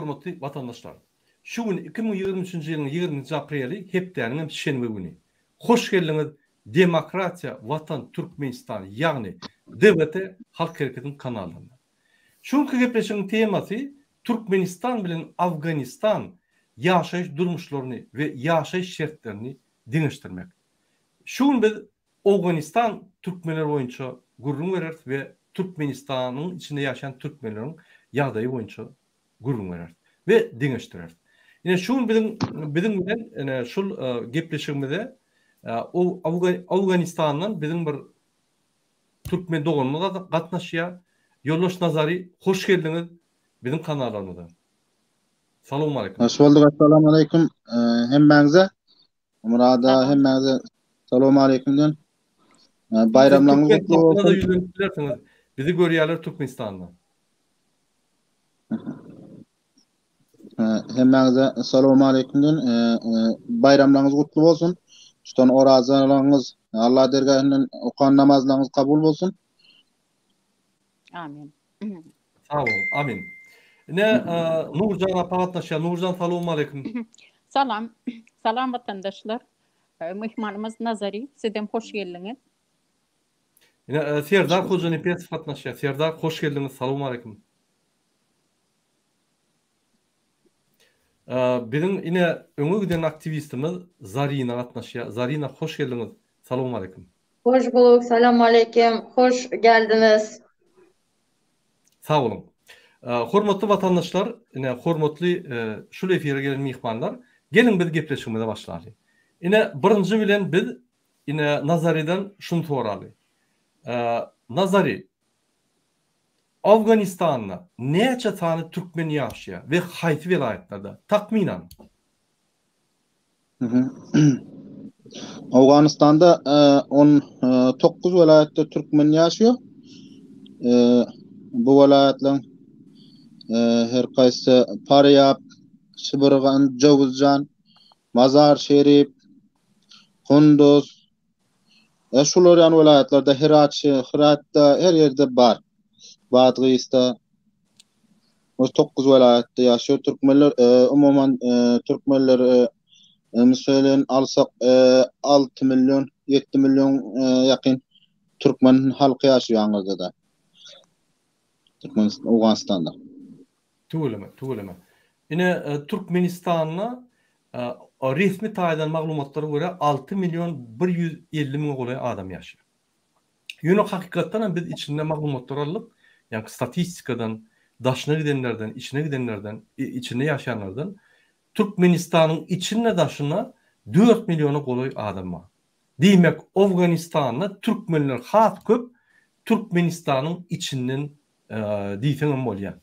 hormatly vatandaşlar. Şu gün 2023 yılın 20 apreli hepdeniň şenbe güni. Hoş geldiňiz Demokratiya Vatan Türkmenistan ýagny DVT Halk Hareketi'nin kanalında. Şunkı gepleşiň temasy Türkmenistan bilen Afganistan ýaşaýyş durmuşlaryny we ýaşaýyş şertlerini diňişdirmek. Şu gün biz Afganistan Türkmenler boýunça gurrun berer we Türkmenistanyň içinde ýaşaýan Türkmenleriň ýagdaýy boýunça gurrun berer we diňişdirer. Ine şu gün biziň bilen şol gepleşigimizde o Afganistandan biziň bir Türkmen doganymyza gatnaşýar. Yoldaş Nazary, hoş geldiňiz biziň kanalarymyza. Salamu aleykum. Hoş bulduk. Assalamu aleykum. Hemmeňize. Murada hemmeňize salamu aleykum diýen. Bayramlaryňyz gutly bolsun. Bizi görýärler Türkmenistandan. Hemmeňize salamu aleykum diýen. Bayramlaryňyz gutly bolsun. Şutan orazalaryňyz Allah dergahynyň okan namazlaryňyz kabul bolsun. Amin. Sağ olun. Amin. Nurcan apatnaşa. Nurcan salamu aleykum. Salam. Salam vatandaşlar. Mehmanımız Nazary. Sizden hoş geldiňiz. Serdar Hojaň pes patnaşa. Serdar hoş geldiňiz. Salamu aleykum. Biziň ine öňe giden aktivistimiz Zarina gatnaşýar. Zarina hoş geldiňiz. Salamu aleykum. Hoş bulduk. Selamun aleyküm. Hoş geldiniz. Sağ olun. Hormatly vatandaşlar, ine hormatly şul efire gelen mihmanlar, gelin biz gepleşigimize başlaýaly. Ine birinji bilen biz ine Nazarydan şunu soraly. Nazary, Afganistanda näçe tany türkmen ýaşaýar we haýsy vilayetlarda takminan? Afganistanda 19 vilayetde türkmen ýaşaýar. Bu vilayetlerin her kaysı Faryab, Şıbırgan, Joguzjan, Mazar Şerif, Kunduz, şular yan vilayetlerde Herat'ta her yerde bar. Badgıys'ta o 9 vilayette yaşıyor Türkmenler. Umuman Türkmenler mesela alsak 6 milyon 7 milyon yakın Türkmen halkı yaşıyor Ankara'da. Türkmenistan, Afganistan'da. Tuğulema. Ine Türkmenistan'la resmi taýdan maglumatlara göre 6 milyon 150 min golay adam ýaşaýar. Ýöne hakykatdan biz içinde maglumatlar alyp, ýani statistikadan, daşına gidenlerden, içine gidenlerden, içinde ýaşayanlardan Türkmenistanyň içinde daşına 4 milyona golay adam var. Diýmek Afganistan'da Türkmenler hat köp, Türkmenistanyň içinden diýseňem bolýar.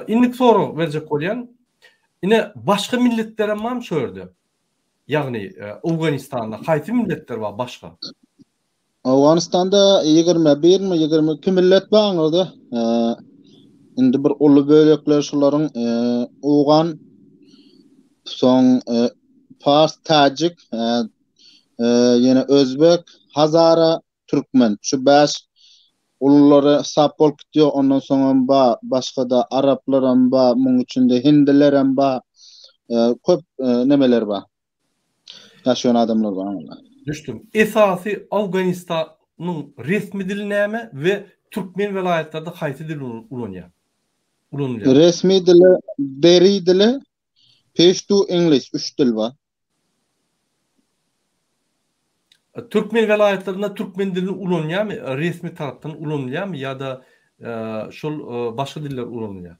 Indik soru berjek bolýan. Ine başga milletlere mam söýerdi. Ýagny Afganistanda haýsy milletler bar başga? Afganistan'da 21 mi 22 millet baňydy. Indi bir uly bölekler şolaryň Afgan, soň Fars, Tajik, ýene Özbek, Hazara, Türkmen. Şu 5 ululary sap bolup gitýär. Ondan soň başga da Araplar ba, muň içinde Hindiler ba, köp nemeler ba. Ýaşaýan adamlar bar. Düşdüm. Esasy Afganistanyň resmi dili näme we Türkmen vilayetlerinde haýsy dil ulanýar? Resmi dili, deri dili, Pashto, English 3 dil bar. Türkmen vilayetlerinde Türkmen dilini ulanýarmy? Resmi tarapdan ulanýarmy ýa-da şol başga diller ulanýar?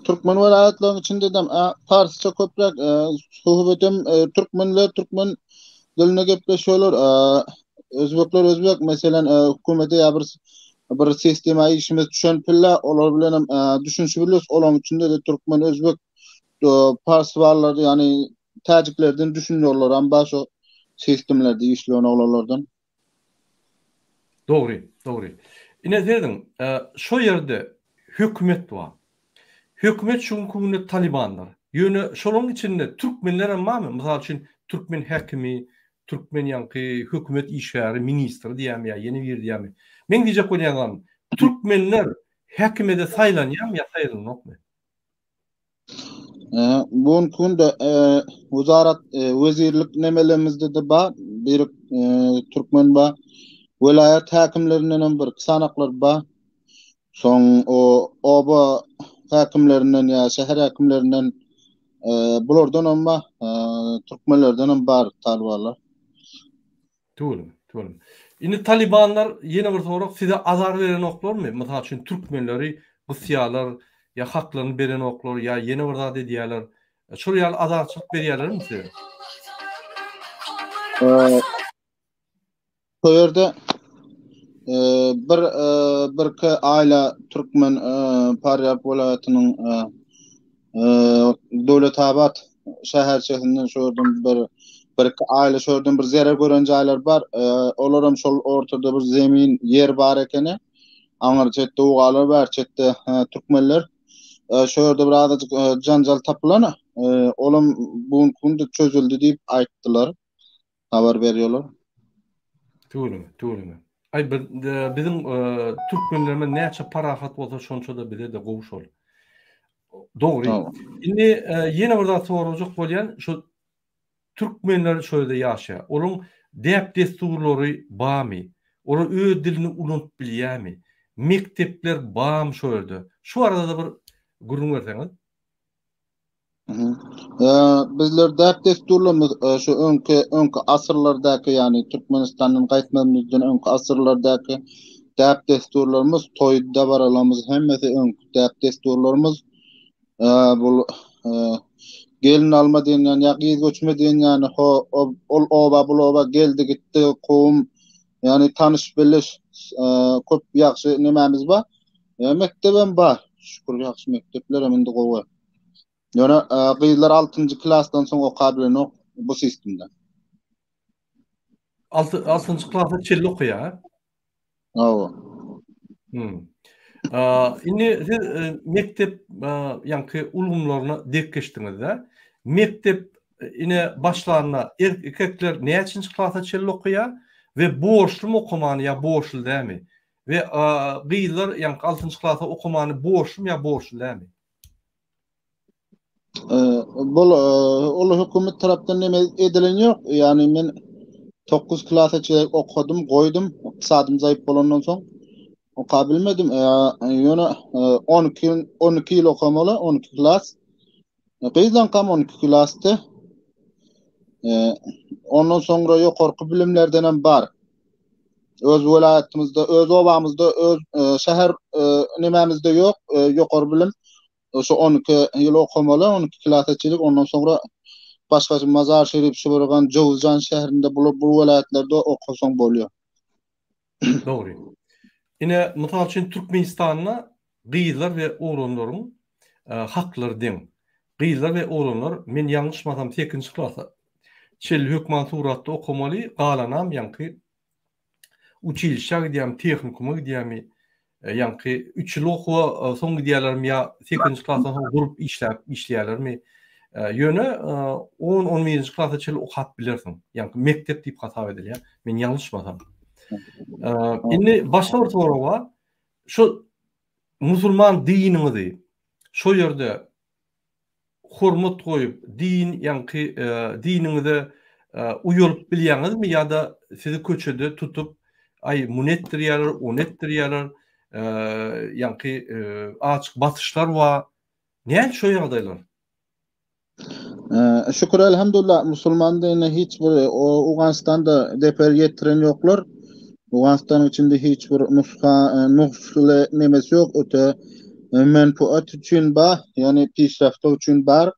Türkmen vilayetlerinin içinde de Farsça köprek sohbetim Türkmenler Türkmen diline gepleşiyorlar. Özbekler Özbek mesela hükümete ya bir sistema işimiz düşenpille olar bilen düşünşü biliyoruz. Olan içinde de Türkmen Özbek Fars varlar yani Taciklerden düşünüyorlar ama başka sistemlerde işleyen olarlardan. Doğru. Ine dedin, şu yerde hükümet var. Hükümet şunkunu Talibanlar. Ýöne şolun içinde Türkmenler emma mesela için Türkmen hakimi, Türkmen yankı hükümet işgari ministri diýämi ýa yeni bir diýämi. Men diýjek bolýan Türkmenler Häkimede saylanýam ya saylanokmy? Bugün kunda Wazarat Wezirlik nemelerimizde de bar bir Türkmen ba vilayet hakimlerinden bir sanaklar ba son oba hakimlerinden ya şehir hakimlerinden bulardan ama Türkmenlerden bar talwalar. Tuğulum. Indi Talibanlar yine bir sorak size azar veren oklar mı? Mesela için Türkmenleri Rusiyalar ya haklarını veren oklar ya yeni bir zade diyorlar. Şuraya azarçılık veriyorlar mı size? Koyarda bir aile Türkmen Paryap vilayetinin Dowletabat şäherçesinden şordum bir aile şordum bir zarar gören jaýlar bar. Olaram şol ortada bir zemin yer bar ekeni. Aňar çetde ugalar bar çetde Türkmenler. Şöyle bir azıcık janjal tapılana. Olam bugün kunda çözüldü diýip aýtdylar. Habar berýärler. Tuğulum. Ay bizim Türkmenlerime näçe parahat bolsa şonça da bize de gowuşar. Dogry. Tamam. Indi ýene bir zat sorajak bolýan şu Türkmenler şöyle ýaşa. Onun dep desturlary bamy? Olar öz dilini unutup bilýärmi? Mektepler bam şöyle. Şu arada da bir gurrun berseňiz. Bizler dep desturlarymyz şu öňkü asyrlardaky ýani Türkmenistanyň gaýtmamyzdan öňkü asyrlardaky dep desturlarymız toýda baralamyz hemmesi öňkü dep desturlarymız bu gelin alma diýen ýa gyz göçme diýen ýani ol oba geldi gitdi kowum ýani tanış biliş köp ýaxşy nemämiz bar. Mektebem bar. Şükür ýaxşy mektepler eminde gowy. Ýöne gyzlar 6-njy klassdan soň okabilen bu sistemde. 6-njy klassa çelli okuýar. Awa. Indi siz mektep ýanky ulgumlaryna dek geçdiňizde. Mektep ine başlaryna erkekler näçinji klassa çelli okuýar we borçlu okumany ýa borçlu dämi? We gyzlar ýanky 6-njy klassa okumany borçlu ýa borçlu dämi? Ol hökümet tarapdan neme edilen ýok. Ýani men 9 klassça okudum, goýdum. Iktisadym zaýyp bolandan soň okabilmedim. Ýöne 12 ýyl okamaly, 12 klass. Gyzdan kam 12 klassdy. Ondan soňra ýokarky bilimlerden hem bar. Öz welaýatymyzda, öz obamyzda, öz şäher nemämizde ýok, ýokary bilim. Şu 12 ýyl okamaly, 12 klassçylyk, ondan soňra başga Mazar Şerif şuburgan Jowzjan şäherinde bu welaýatlerde okasaň bolýar. Dogry. Ine mysal üçin Türkmenistanyna gyzlar we oglanlaryň haklary deň. Gyzlar we oglanlar men ýalňyşmasam 8-nji klassa çelli hökman suratda okamaly, galanam ýanky uçilişe gidiýär, tehnikuma gidiýärmi? Ýanky 3 ýyl okuwa soň gidiýärlermi ýa 8-nji klassa soň gurup işleýärlermi? Ýöne 10-11-nji klassa çelli okap bilersiň. Ýanky mektep diýip hasap edilýär. Men ýalňyşmasam. Indi başga bir sorak bar. Şu musulman dininiňizi şo ýerde hormat goýup din ýanky dininiňize uýulyp bilýäňizmi ýa-da sizi köçede tutup ay munetdirýärler, onetdirýärler, ýanky açyk batyşlar bar. Näme şo ýagdaýlar? Şükür elhamdülillah musulman dinine hiç bir Uganistanda deper yetiren ýoklar. Uganistanyň içinde hiç bir nusle nemesi ýok. Öte menfaat üçin bar, ýani peşrafty üçin bar.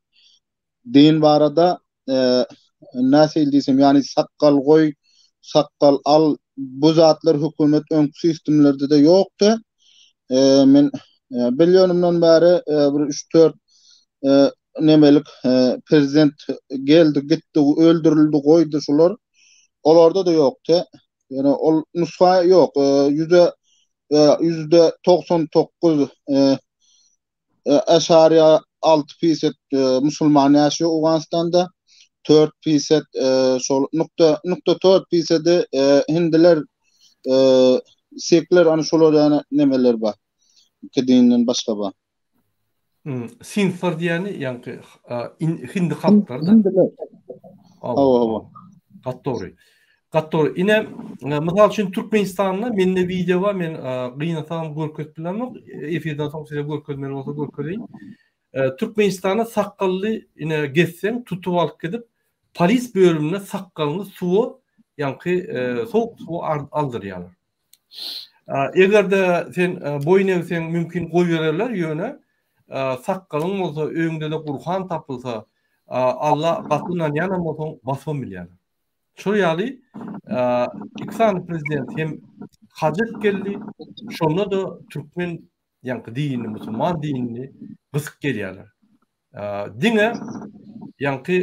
Din barada näsil diýsem, ýani sakkal goý, sakkal al bu zatlar hökümet öňkü sistemlerde de ýokdy. Men bilýänimden bäri bir 3-4 nemelik prezident geldi, gitdi, öldürildi, goýdy şular. Olarda da ýokdy. Yani ol nusfa ýok. %99 6% musulman ýaşaýar Uganistanda. 4% şol nukta 4% hindiler sekler ana şolar ýany nemeler bar. kedinin başga ba. Sinfar diýeni ýa-ni hindi halklarda. Hawa. Gattory. Ine mysal üçin Türkmenistanda mende video var, men gynasam görkezip bilemok. Efirden soň size görkezmeli bolsa görkezeýin. Türkmenistanda sakkally ine geçseň tutup alyp gidip polis bölümüne sakkalyny suwy ýa-ni soğuk suw aldyrýarlar. Egerde sen boyun egseň mümkin goý bererler ýöne sakkalyň bolsa öňde de Qur'an tapylsa Allah gatyndan ýana bolsa basam bilýär. Şu ýaly iksan prezident hem hajat geldi, şonda da Türkmen ýa-ni dini, musulman dinini gysyk gelýärler. Diňe ýa-ni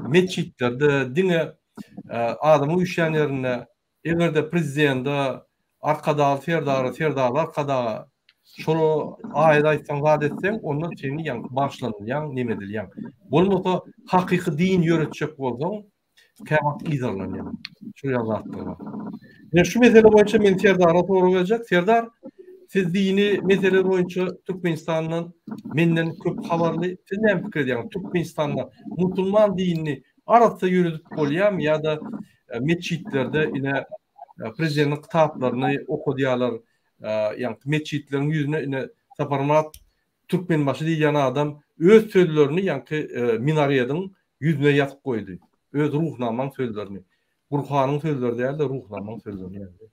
meçitlerde, diňe adamy üşän ýerine egerde prezident arkada serdar arkada şonu aýda aýtsan wada etseň ondan seni ýa-ni başlanýan neme edilýän. Bolmasa hakyky din ýöretjek bolsaň kämat izarlanýar. Şu ýazatdylar. Şu mesele boýunça men Serdara tory geljek. Serdar, siz dini mesele boýunça Türkmenistandan menden köp habarly. Siz näme pikir edýäňiz? Türkmenistanda musulman dinini arasy ýürüdip bolýarmy ýa-da meçitlerde ine prezidentin kitaplaryny okudýarlar, ýa-ni meçitlerin ýüzüne ine Saparmat Türkmenbaşy diýen adam öz sözlerini ýa-ni minareden ýüzüne ýazyp goýdy. Öz ruhnamaň sözlerini. Qur'anyň sözleri däl de ruhnamaň sözlerini ýazdy.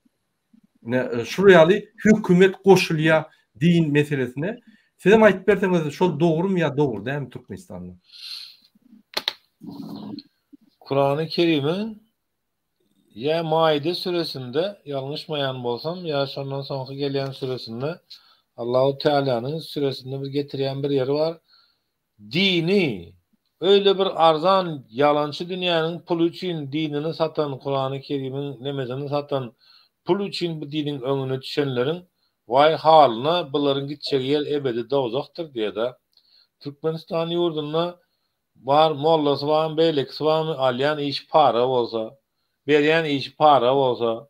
Ne şu ýaly hökümet goşulýa din meselesine sizem aýtyp berseňiz, şol dogrumy ýa dogry däl Türkmenistanda? Kur'an-ı Kerim'in ya Maide suresinde yanlışmayan bolsam ya şondan soňky gelýän suresinde Allahu Teala'nın suresinde bir getirýän bir ýeri var. Dini öyle bir arzan yalançı dünyanın pul için dinini satan, Kur'an-ı Kerim'in nemezini satan, pul için bu dinin önüne düşenlerin vay haline bunların gidecek yer ebedi dozakdır diye de Türkmenistan yurduna var mollası var, beyleksi var, alyan iş para olsa, beryen iş para olsa,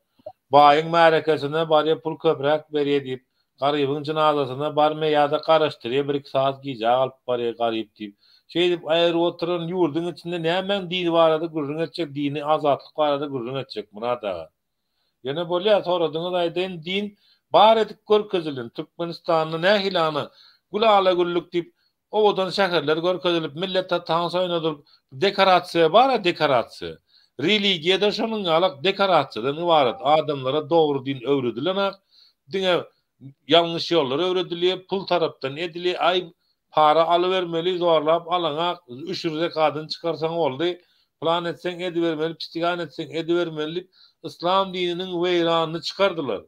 bayın merekesine bari pul köprek beriye deyip, garibin cenazasına barme ya da karıştırıyor, bir saat giyecek alıp bari garip deyip, şey deyip ayrı oturan yurdun içinde ne hemen dini var adı gurrun edecek, dini azatlık var adı gurrun edecek buna da. Yine böyle soradığınız aydın din bar edip görkezilin. Türkmenistan'ın ne hilanı gulala gulluk deyip ovadan şehirler görkezilip millete tansa oynadılıp dekorasiya var ya dekorasiya. Religiyede şunun alak dekorasiyadan ibaret. Adamlara doğru din öğredilen dine yanlış yollar öğrediliyor. Pul taraftan ediliyor. Ay para alıvermeli zorlap alana üşürde kadın çıkarsan oldu. Plan etsen edivermeli, pistigan etsen edivermeli. İslam dininin veyranını çıkardılar.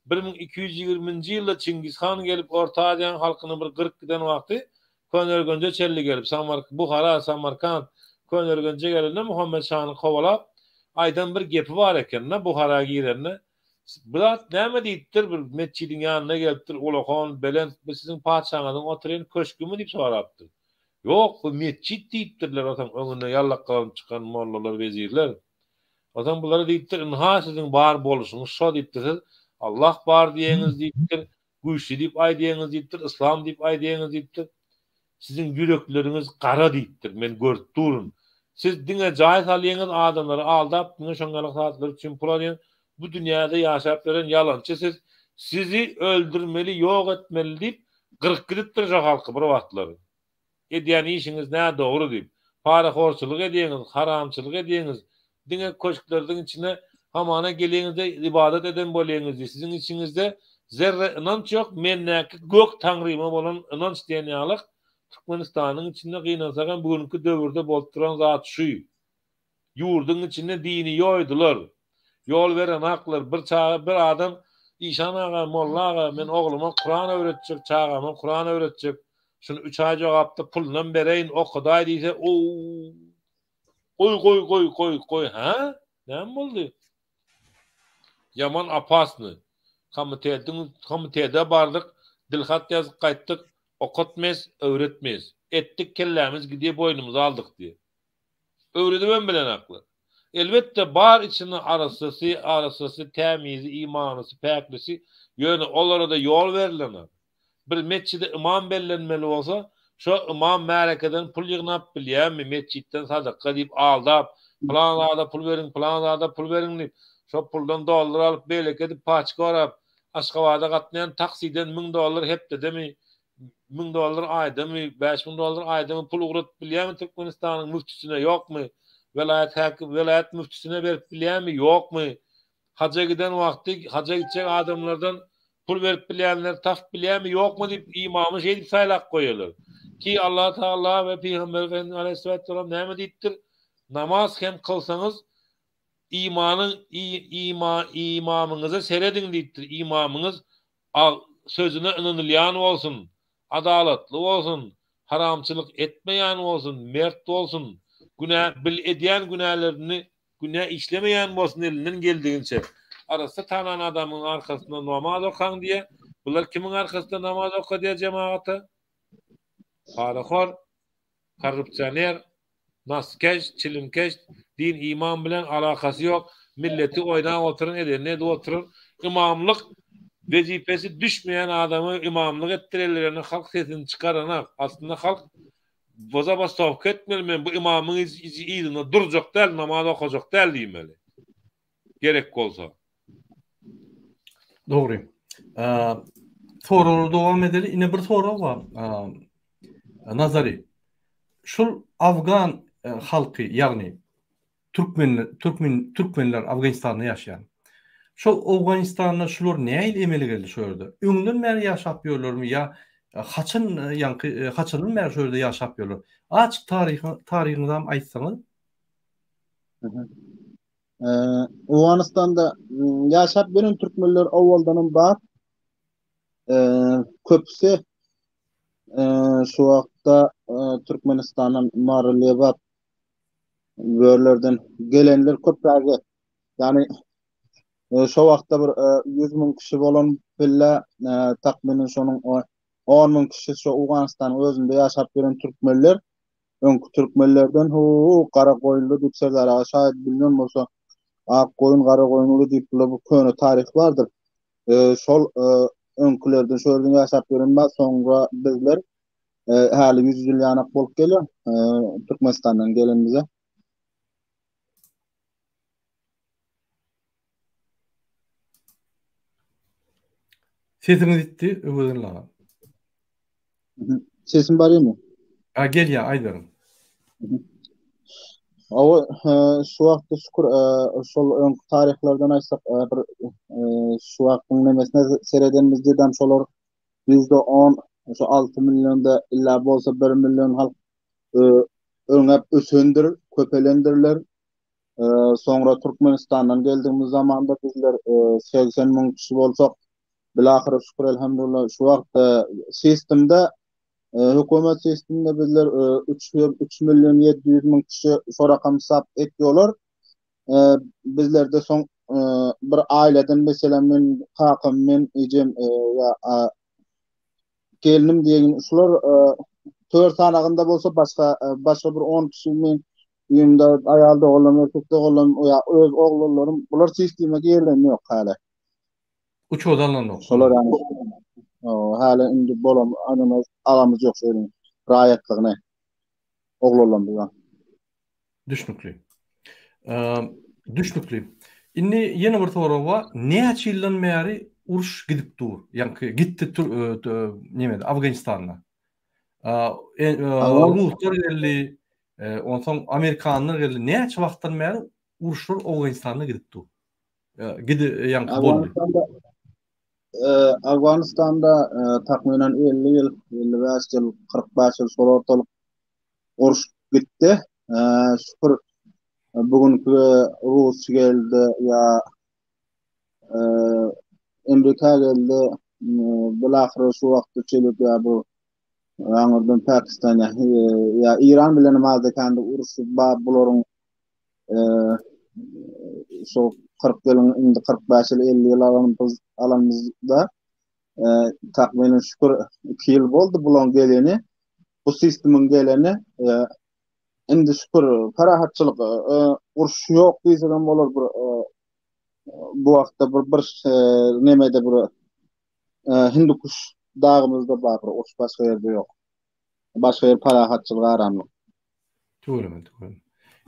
1220. ýylda Çingiz Han gelip Orta Asya'nın halkyny bir 40 giden vakti Könörgönce çelli gelip Buhara, Samarkand Könörgönce gelende Muhammed Şah'ını kovalap aydan bir gepi var eken Buhara girenne. Bilat näme diýipdir bir mescidin ýanyna gelipdir Ulakhan Belent sizin paçaňyzyň oturýan köşkümi diýip sorapdyr. Yok bu mescid diýipdirler otaň öňüne ýallak kalıp çykan mollalar vezirler. Otaň bulara diýipdir inha sizin bar boluşuňyz şo diýipdir. Allah bar diýeniz diýipdir. Güýçli diýip aýdýaňyz diýipdir. İslam diýip aýdýaňyz diýipdir. Sizin yürekleriniz gara diýipdir. Men görüp durun. Siz diňe jaý salýaňyz adamlary aldap, diňe şoňgalyk satlar üçin pul alýan. Bu dünýäde ýaşap beren ýalançy sizi öldürmeli, ýok etmeli diýip 40 gidipdir halky bir wagtlary. Edýän işiňiz näme dogry diýip, para horçylyk edýäňiz, haramçylyk edýäňiz, diňe köşklerdiň içine hamana gelýäňizde ibadet eden bolýaňyz, sizin içiňizde zerre inanç ýok, men näki gök taňryma bolan inanç diýen ýalyk Türkmenistanyň içinde gynansagan bugünkü döwürde bolup duran zat şu. Ýurdun içinde dini ýoýdylar. Yol veren haklar bir adam İşan ağa, molla ağa, men oğluma Kur'an öğretecek, çağama Kur'an öğretecek. Şunu 3 ay jogapda puldan bereyin okuday diýse, koy, ha? Näme boldy? Yaman apasny. Komitede bardyk, dilhat ýazyp gaýtdyk, okutmez, öğretmez. Etdik kellämiz gidiýe boynumuza aldyk diýe. Öwredibem bilen haklar. Elbette bar içinde arasası, temizi, imanısı, päklisi, yönü onlara da yol verilen. bir meçhide imam bellenmeli olsa, şu imam märekeden pul ýygnap bilýärmi, meçhitten sadaka diýip aldap, falan ada pul verin, falan ada pul verin diýip, şu puldan dollar alıp beýlek edip paçka arap, Aşgabatda gatnaýan taksiden $1000 hepde demi, $1000 aýdamy, $5000 aýdamy pul ugrut bilýärmi Türkmenistanyň müftüsine ýokmy? Velayet hakim, velayet müftüsine berip bilýärmi ýokmy? Haja giden wagty, haja gidecek adamlardan pul verip bilýänler taf bilýärmi ýokmy diýip imamy şey diýip saýlak goýarlar. Ki Allah Taala ve Peygamber Efendimiz Aleyhisselam näme diýipdir? Namaz hem kılsaňyz imamyňyza seredin diýipdir. Imamyňyz sözüne inanylýan bolsun, adalatly bolsun, haramçylyk etmeýän bolsun, mert bolsun, günah bil edýän günahlerini günah işlemeýän bolsun elinden geldiginçe. Arasda tanan adamyň arkasynda namaz okan diýe, bular kimiň arkasynda namaz oka diýe jemaata? Paraxor, korrupsioner, naskeş, çilimkeş, din iman bilen alakasy ýok. Milleti oýdan oturun edene de oturun. İmamlyk wezipesi düşmeýän adamy imamlyk etdirelerine halk sesini çykaranak. Aslında halk boza bastak etmeli, men bu imamyň ýerinde durjak däl, namaz okajak däl diýmeli. Gerek bolsa. Dogry. Soralar dowam edeli. Ine bir sora bar. Nazary. Şol Afgan halky, ýagny Türkmenler Afganistanda ýaşaýan. Şol Afganistanda şular näil emeli geldi şu ýerde? Öňden bäri ýaşap ýörlermi ýa haçandan bäri şu ýerde ýaşap ýörler? Açyk taryhyňyzdan aýtsaňyz. Afganistan'da yaşap benim Türkmenler awaldan bar köpüsi şu wagtda Türkmenistan'ın Marlebat böllerden gelenler köpräge. Yani şu wagtda bir 100.000 kişi bolan billa takminen şonuň 10.000 kişi şu Afganistan'ın özünde yaşap beren Türkmenler öňkü Türkmenlerden kara goýunly diýipler aşağı bilmem bolsa ak goýun gara goýunly diýipler bu köne tarih bardyr. Şol öňkülerden şu ýerden ýaşap berenler soňra bizler hali 100 ýyl ýanak bolup gelýär Türkmenistandan gelen bize. Sesiniz gitti, öwürler. Sesim barýarmy? Gelýär, aýdarym. Awa şu wagtda şükür şol öňkü tarihlerden aýsak bir şu wagtyň nemesine seredenimiz diýdim şolar %10 şu 6 milyonda illa bolsa 1 milyon halk öňep ösendir, köpelendirler. Soňra Türkmenistandan geldiğimiz zamanda bizler 80.000 kişi bolsak bilahir şükür elhamdülillah şu wagtda sistemde hökümet sisteminde bizler 3 milyon 700.000 kişi şu rakam sap etdiyorlar. Bizlerde soň bir aileden mesela men kakam men ejim ya gelinim diýen şular 4 sanagynda bolsa başga bir 10 kişi men ýümde aýalda bolan, erkekde bolan ya öz oglanlarym bular sisteme gelýär hali. Uçodanlar. Şolar yani hala indi bolam aramız ýok şeýle raýatlygyna oglanlar bilen. Düşnükli. Düşnükli. Inni ýene bir soraw bar. Näçe ýyldan bäri uruş gidip dur? Ýani gitdi nämede Afganistanda. Ruslar geldi, ondan Amerikanlar geldi. Näçe wagtdan bäri uruşlar Afganistanda gidip dur? Gidi ýani boldy. Afganistan'da takminen 50 yıl, 55 yıl, 45 yıl sonra ortalık oruç gitti. Şükür bugünkü Rus geldi ya Amerika geldi. Bilahir şu vakti çelip ya bu Anadolu Pakistan ya İran bilen mazda kendi oruç buların şu 40 yılın indi 45 yıl 50 yıl alanımızda takminen şükür 2 yıl oldu bulan geleni bu sistemin geleni indi şükür parahatçılık uruş yok diýsem bolar bu wagtda bir nemede bir Hindukuş dağımızda bar, oç başga ýerde ýok. Başga ýer parahatçylyk aramlyk. Töweremen, töweremen.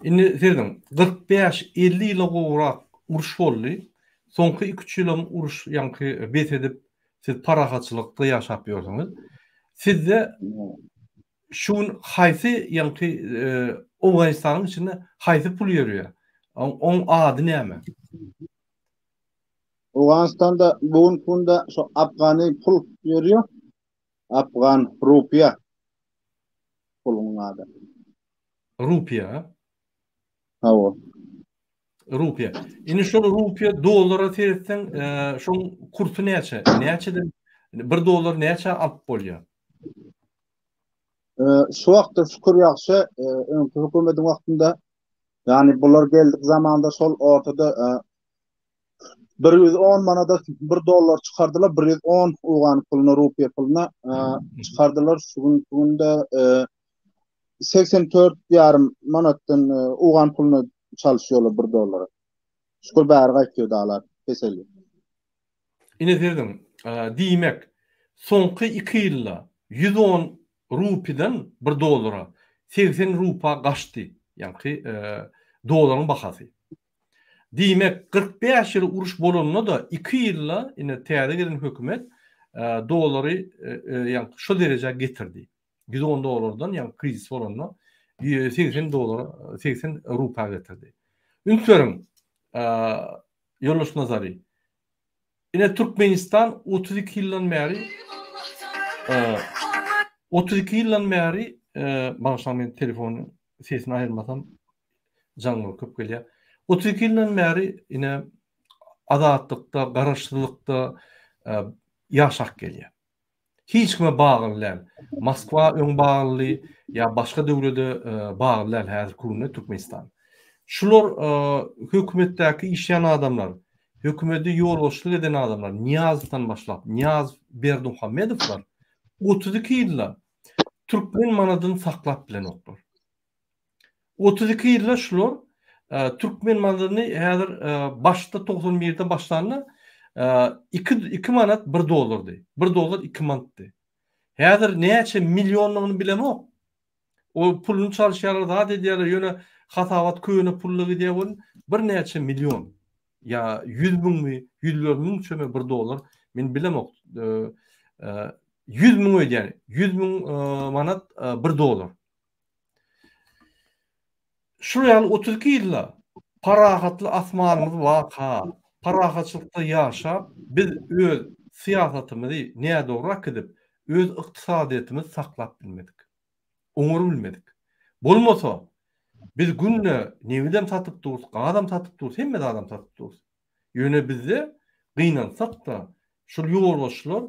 Indi serdim 45-50 ýyla gowrak uruş boldy. Soňky 2-3 ýylam uruş ýanky bet edip siz parahatçylykda ýaşap ýörsiňiz. Sizde şun haýsy ýanky Awganistanyň içinde haýsy pul ýörýär? Oň ady näme? Awganistanda bugun kunda şu Afgany pul ýörýär. Afgan rupiýa pulunyň ady. Rupiýa. Hawa. Rupiýa. Indi şol rupiýa dollara teretseň, şoň kursy näçe? Näçeden 1 dollar näçe alyp bolýar? Şu wagtda şükür ýaxşy, hökümetiň wagtynda, yani bular geldik zamanda sol ortada 110 manada 1 dollar çıkardılar, 110 Awgan puluna, rupiýa puluna çıkardılar. Şugunda 84,5 manatdan Awgan puluna çalışýarlar 1 dollara. Şükür bäri gaýtdy dağlar, keseli. Ine derdim, diýmek, soňky 2 ýylda 110 rupiden 1 dollara 80 rupa gaçdy. Ýani dolaryň bahasy. Diýmek 45 ýyl uruş bolanyna da 2 ýylda ine täze gelen hökümet dolary ýani şo derejä getirdi. 110 dolardan ýani krizis bolanyna 80 dolara 80 rupa getirdi. Ünsörüm Ýoldaş Nazary. Ine Türkmenistan 32 ýyldan bäri 32 ýyldan bäri başa men telefonu sesini aýyrmasam jaňly köp gelýär. 32 ýyldan bäri ine adatlıkta, garaşdyrlykda ýaşak gelýär. Hiç kime bagly däl. Moskwa öň bagly ýa başga döwlede bagly däl häzir kurunda Türkmenistan. Şular hökümetdäki işleyen adamlar, hökümeti ýolbaşçylyk eden adamlar, Niyazdan başlap, Niyaz Berdimuhamedowlar 32 ýylda Türkmen manadyny saklap bilen oklar. 32 ýylda şular Türkmen manadyny häzir başda 91-de başlandy 2 manat 1 dollardy. 1 dollar 2 manatdy. Häzir näçe milyonlygyny bilemok. O pulunu çalışýarlar da diýerler ýöne hatawat köýüne pullugy diýen bir näçe milyon. Ya 100.000 mi, 100.000 çöme 1 dollar men bilemok. 100.000 ödýär. 100.000 manat 1 dollar. Şu ýaly 32 ýylda parahatly asmanymyz waka, parahatçylykda ýaşap, biz öz siýasatymyzy näde dograk edip, öz ykdysadyetimizi saklap bilmedik. Oňury bilmedik. Bolmasa biz günne nebidem satyp durus, adam satyp durus, hemme adam satyp durus. Ýöne bizde gynansak da şol ýolbaşçylar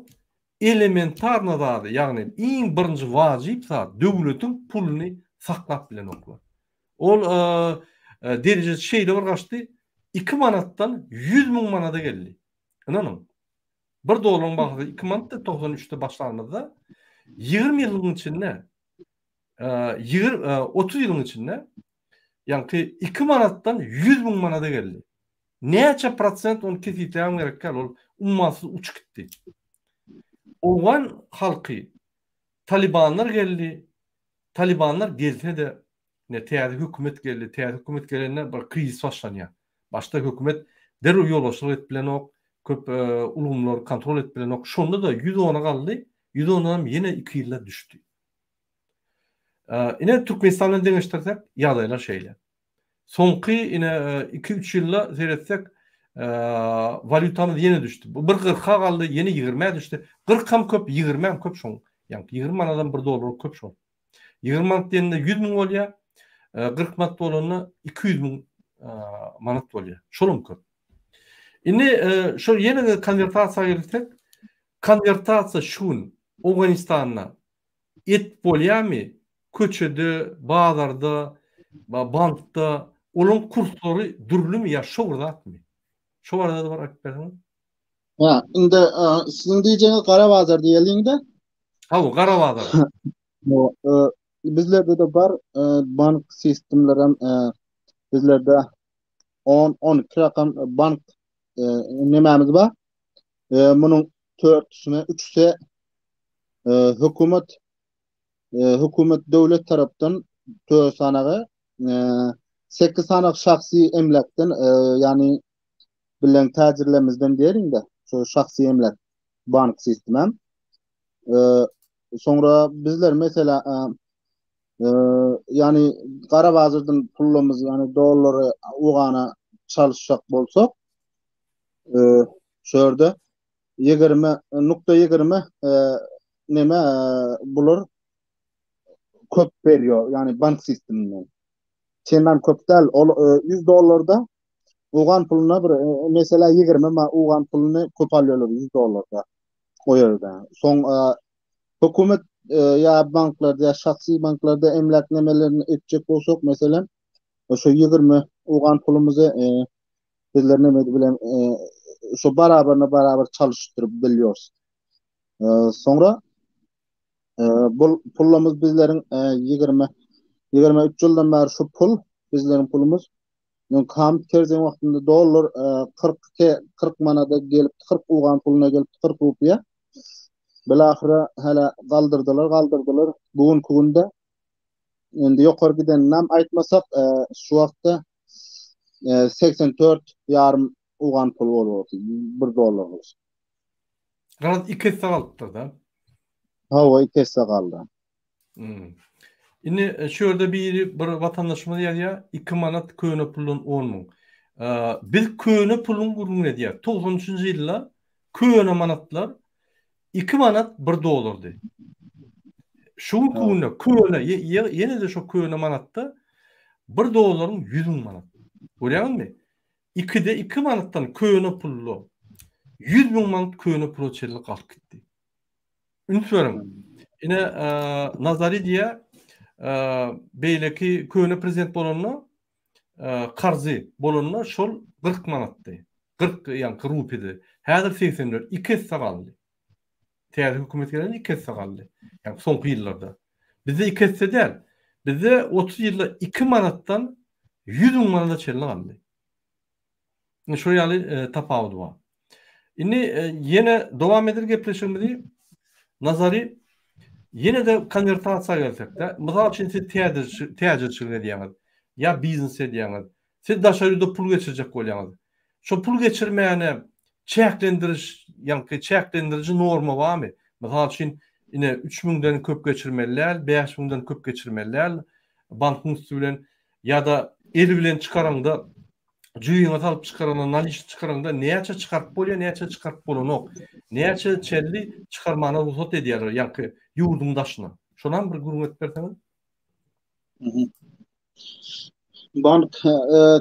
elementar nazary, ýagny iň birinji wajyp zat döwletiň puluny saklap bilen oklar. Ol derece şeýle bir gaçdy 2 manatdan 100.000 manata geldi. Inanyň. 1 dolaryň bahasy 2 manat da 93'te başlanmada 20 ýylyň içinde 30 ýylyň içinde ýani 2 manatdan 100.000 manata geldi. Näçe prosent onu kesitleýän gerekkel, ol ummansız uçup gitdi. Awgan halky Talibanlar geldi. Talibanlar gelse de ne täze hökümet geldi. Täze hökümet gelende bir kriz başlanýar. Başta hökümet derhol ýolbaşçylyk etbilen ok, köp ulumlar kontrol etbilen ok. Şonda da 110'a galdy. 110'dan ýene 2 ýyla düşdi. Ine Türkmenistan'dan deňeşdirsek ýagdaýlar şeýle. Soňky ine 2-3 ýylda seretsek valutamyz ýene düşdi. Bu 40'a galdy, ýene 20'a düşdi. 40 hem köp, 20 hem köp şoň. Ýani 20 manadan 1 dollar köp şoň. 20 manat diýende 100.000 bolýar. 40 manat bolanyna 200.000 manat bolýar. Şolum köp. Indi şol ýene konvertasiýa gelsek, konvertasiýa şun Awganistana et bolýarmy? Köçede, bazarda, bankda onun kurslary dürlümi ya şowratmy? Şo barada da bar aýdyp berdiňiz? Ha, indi siziň diýjeňiz gara bazar diýeldiňde? Ha, bu gara bazar. Bizlerde de bar bank sistemleri hem bizlerde 10-12 rakam bank nememiz bar. Munyň 4'süne 3'se Hökümet döwlet tarapdan 4 sanaga 8 sanak şahsi emlakdan yani bilen tacirlerimizden diýerin-de şu şahsi emlak bank sistemem. Sonra bizler mesela yani Garabazırdan pullumuz yani dollary ugana çalışacak bolsak şöyle 20.20 neme bulur köp veriyor yani bank sisteminden. Çenden köp değil, $100 ugan puluna bir mesela 20 ma ugan pulunu köp alıyorlar $100 o yerde. Son hükümet ya banklarda ya şahsi banklarda emlak nemelerini edecek olsak mesela şu 20 ugan pulumuzu bizler ne bilen şu beraber çalıştırıp biliyoruz. Sonra bu pulumuz bizlerin 23 yıldan beri şu pul bizlerin pulumuz kam terzen wagtynda dollar 40 manada gelip 40 ugan puluna gelip 40 rupiya bilahira hala kaldırdılar bugünkü günde endi ýokary giden nam aýtmasak şu wagtda 84 yarım ugan pul bolýar $1. Galat 2 sagatdyr da. Hawa 2 sagaldy. Indi şöyle bir vatandaşımız ýa 2 manat köne pulun 10 ming. Biz köne pulun gurgun edýär. 90-njy ýyllar köne manatlar 2 manat $1 Şu köne ýene de şu köne manatda $1 100 manat. Görýärmi? 2'de 2 manatdan köne pullu 100 bin manat köne pulu çelli kalk gitti. Ünförüm. Yine nazari diye beyleki köne prezident bolonuna karzı bolonuna şol 40 manattı. 40 yani rupiydi. Häzir 84 2 sagaldy. Täze hökümet gelen 2 sagaldy. Yani soňky ýyllarda. Bizde 2 değil. Bizde 30 ýylda 2 manattan 100 bin manata çelli galdy. Şu ýaly tapawut var. Indi yine dowam eder gepleşmedi. Nazari yine de konvertasiya gelsek de, misal üçin siz täzirçilik edýäňiz, ya biznes edýäňiz, siz daşaryda pul geçirjek bolýaňyz. Şu pul geçirmeyene çäklendiriş, ýa-ni çäklendirici norma barmy? Misal üçin ine 3000'den köp geçirmeliler, 5000'den köp geçirmeliler, bankyň üstü bilen ýa-da eli bilen çıkaranda Cüýüňe salyp çykaranda, naliş çykaranda näçe çykaryp bolýar, näçe çykaryp bolanok. Näçe çelli çykarmana ruhsat edýärler, ýa-ni ýurdun daşyna. Şondan bir gurun etip berseňiz. Bank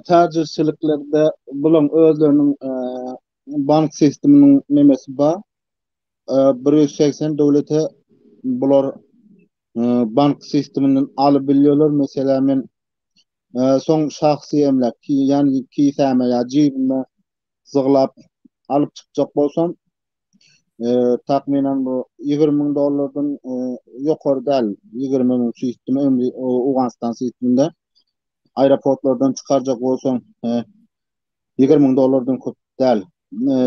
täzirçiliklerde bulan özleriniň bank sisteminiň nemesi bar. 180 döwlete bular bank sisteminden alyp bilýärler. Mesela men son şahsi emlak yani kiseme ya cebime zıglap alıp çıkacak bolsam takminen bu $20,000'dan ýokary däl 20,000 sistem ömrü Uganistan sisteminde aeroportlardan çıkaracak bolsam $20,000'dan köp däl.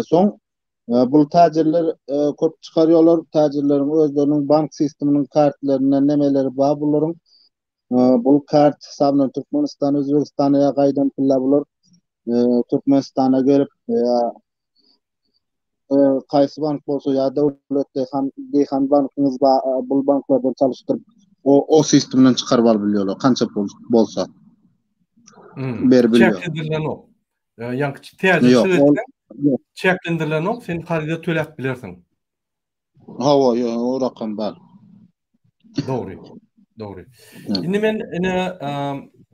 Son bu täzirler köp çıkarıyorlar. Täzirlerin özleriniň bank sisteminiň kartlaryna nemeleri bar bularyň bu kart sabnan Türkmenistan, Özbekistan'a ya gaydan pulla bulur. Türkmenistan'a gelip kaysı bank bolsa ya devlet dehan bankınız bu banklarda çalıştırıp o sistemden çıkarıp alabiliyorlar. Kança bolsa. Berbiliyor. Çeklendirilen o. Yani çeklendirilen o. Sen harida tölep bilirsin. Hava o rakam var. Doğru. Şimdi men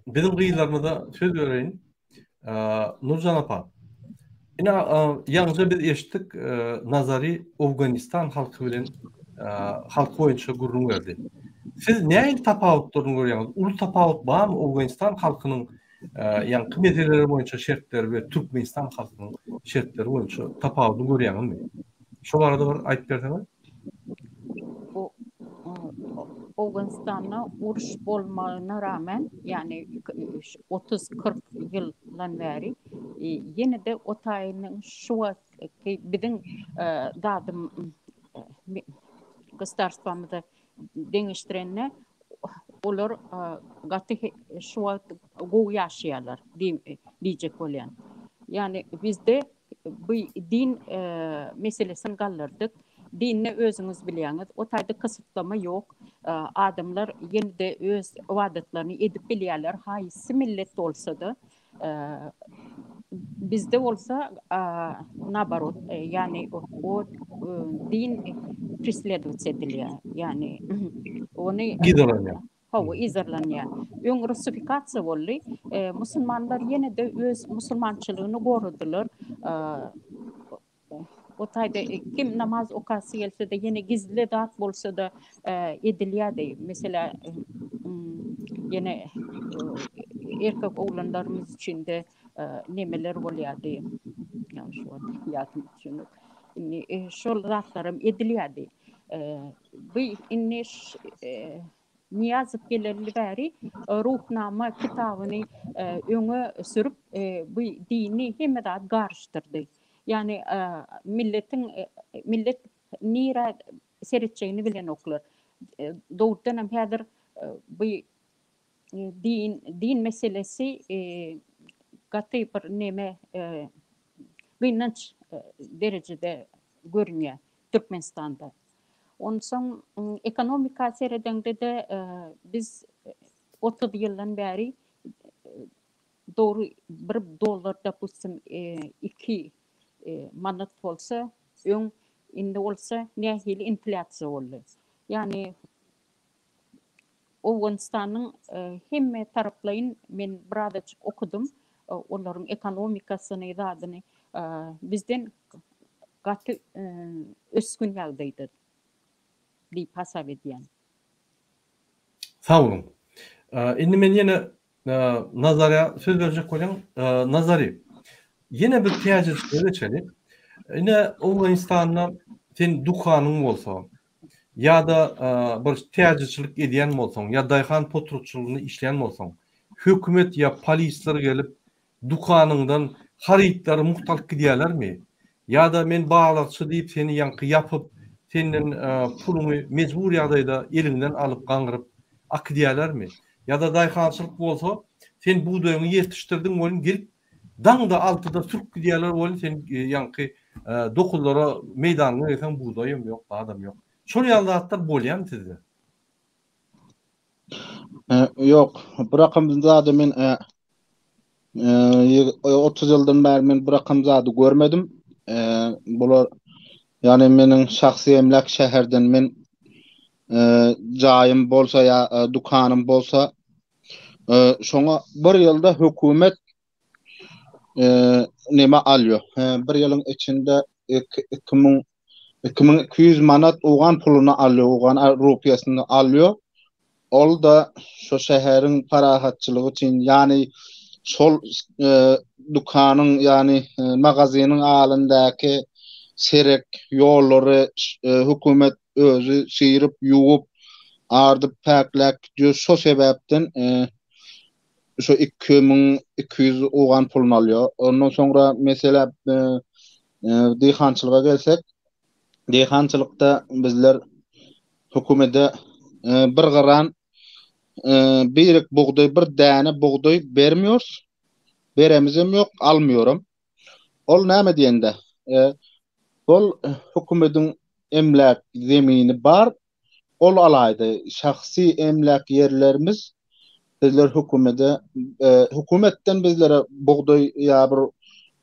bizim gıylarımda söz vereyim. Nurcan apa. Yine yalnızca biz eşittik nazari Afganistan halkı bilen halkı boyunca gurrun verdi. Siz näil tapawutlaryny görýäňiz? Ulu tapawut barmy Afganistan halkynyň ýa-ni meselelери boýunça şertleri we Türkmenistan halkynyň şertleri boýunça tapawuty görýäňizmi? Şu barada bir aýdyp berseňiz. Afganistan'da uruş bolmagyna rağmen yani 30-40 yıldan beri yine de o taýynyň şu bizden dadym gostarstwamyda deňişdirenne olar gaty şu gowy ýaşaýarlar diýjek bolýan. Yani bizde bu din meselesini gallardyk. Dinni özüňiz bilýäňiz, o taýda kısıtlama ýok. Adamlar ýene-de öz ibadatlaryny edip bilýärler, haýsy millet bolsa-da. Bizde bolsa nabarot, yani o din preslедовать edilýär. Yani onu Giderler. Hawa izarlanýar. Öň rusifikatsiýa boldy. Musulmanlar ýene-de öz musulmançylygyny gorudylar. O taýda kim namaz okasy gelse de ýene gizli zat bolsa da edilýärdi. Mesela ýene erkek oglanlarymyz içinde nemeler bolýardy. Yani şu ýadım üçin. Şol zatlarym edilýärdi. Bu inniş Niyazyp gelerli bäri ruhnama kitabyny öňe sürüp bu dini hemede garşdyrdy. Yani millet nira seretçeğini bilen oklar. Doğrudan hem häzir bu din meselesi gaty bir neme gynanç derecede görünýär Türkmenistanda. Ondan soň ekonomika seredende de biz 30 ýyldan bäri doğru $1 допустим 2 manat bolsa öň indi bolsa nähili inflasiýa boldy. Yani Owganistanyň hemme taraplaryň men birazajyk okudum. Olaryň ekonomikasyny zadyny bizden gaty öskün ýagdaýdy diýip hasap edýän. Sağ olun. Indi men ýene Nazarya söz berjek bolýan. Nazary. Ýene bir täjribe geçeli. Ine Owganistanyň sen dukanyň bolsa, ýa-da bir täjriçilik edýän bolsaň, ýa daýhan potrukçylygyny işleýän bolsaň, hökümet ýa polisler gelip dukanyňdan harytlary muhtalyk gidýärlermi? Ýa-da men baglakçy diýip seni ýanky ýapyp, senden puluny mecbur ýagdaýda elinden alyp gaňryp akdýärlermi? Ýa-da daýhançylyk bolsa, sen buğdaýyny ýetişdirdiň bolun gelip daňda altyda türk gidýärler bolun sen ýanky dokullara meýdanyna gelsem buğdaýym ýok, adam ýok. Şol ýaldatlar bolýan sizde? Ýok, bir rakam zady men 30 ýyldan bäri men bir rakam zady görmedim. Bular yani meniň şahsy emlak şäherden men jaýym bolsa ýa dukanym bolsa şoňa bir ýylda hökümet neme alýar. Bir ýylyň içinde 2200 manat ugan puluny alýar, ugan rupiýasyny alýar. Ol da şu şäheriň parahatçylygy üçin, yani şol dukanyň, yani magazynyň alyndaky serek ýollary hökümet özü sıyırıp ýuwup ardyp päklek diýär. Şo sebäpden şu 2200 ugan puluny alýar. Ondan soňra mesela diýhançylyga gelsek, diýhançylykda bizler hökümete bir garan birek buğday, bir däne buğday bermiýär. Beremizem ýok, almýaram. Ol näme diýende? Ol hökümetiň emlak zemini bar, ol alaydy. Şahsy emlak yerlerimiz bizler hökümetten bizlere buğday ýa bir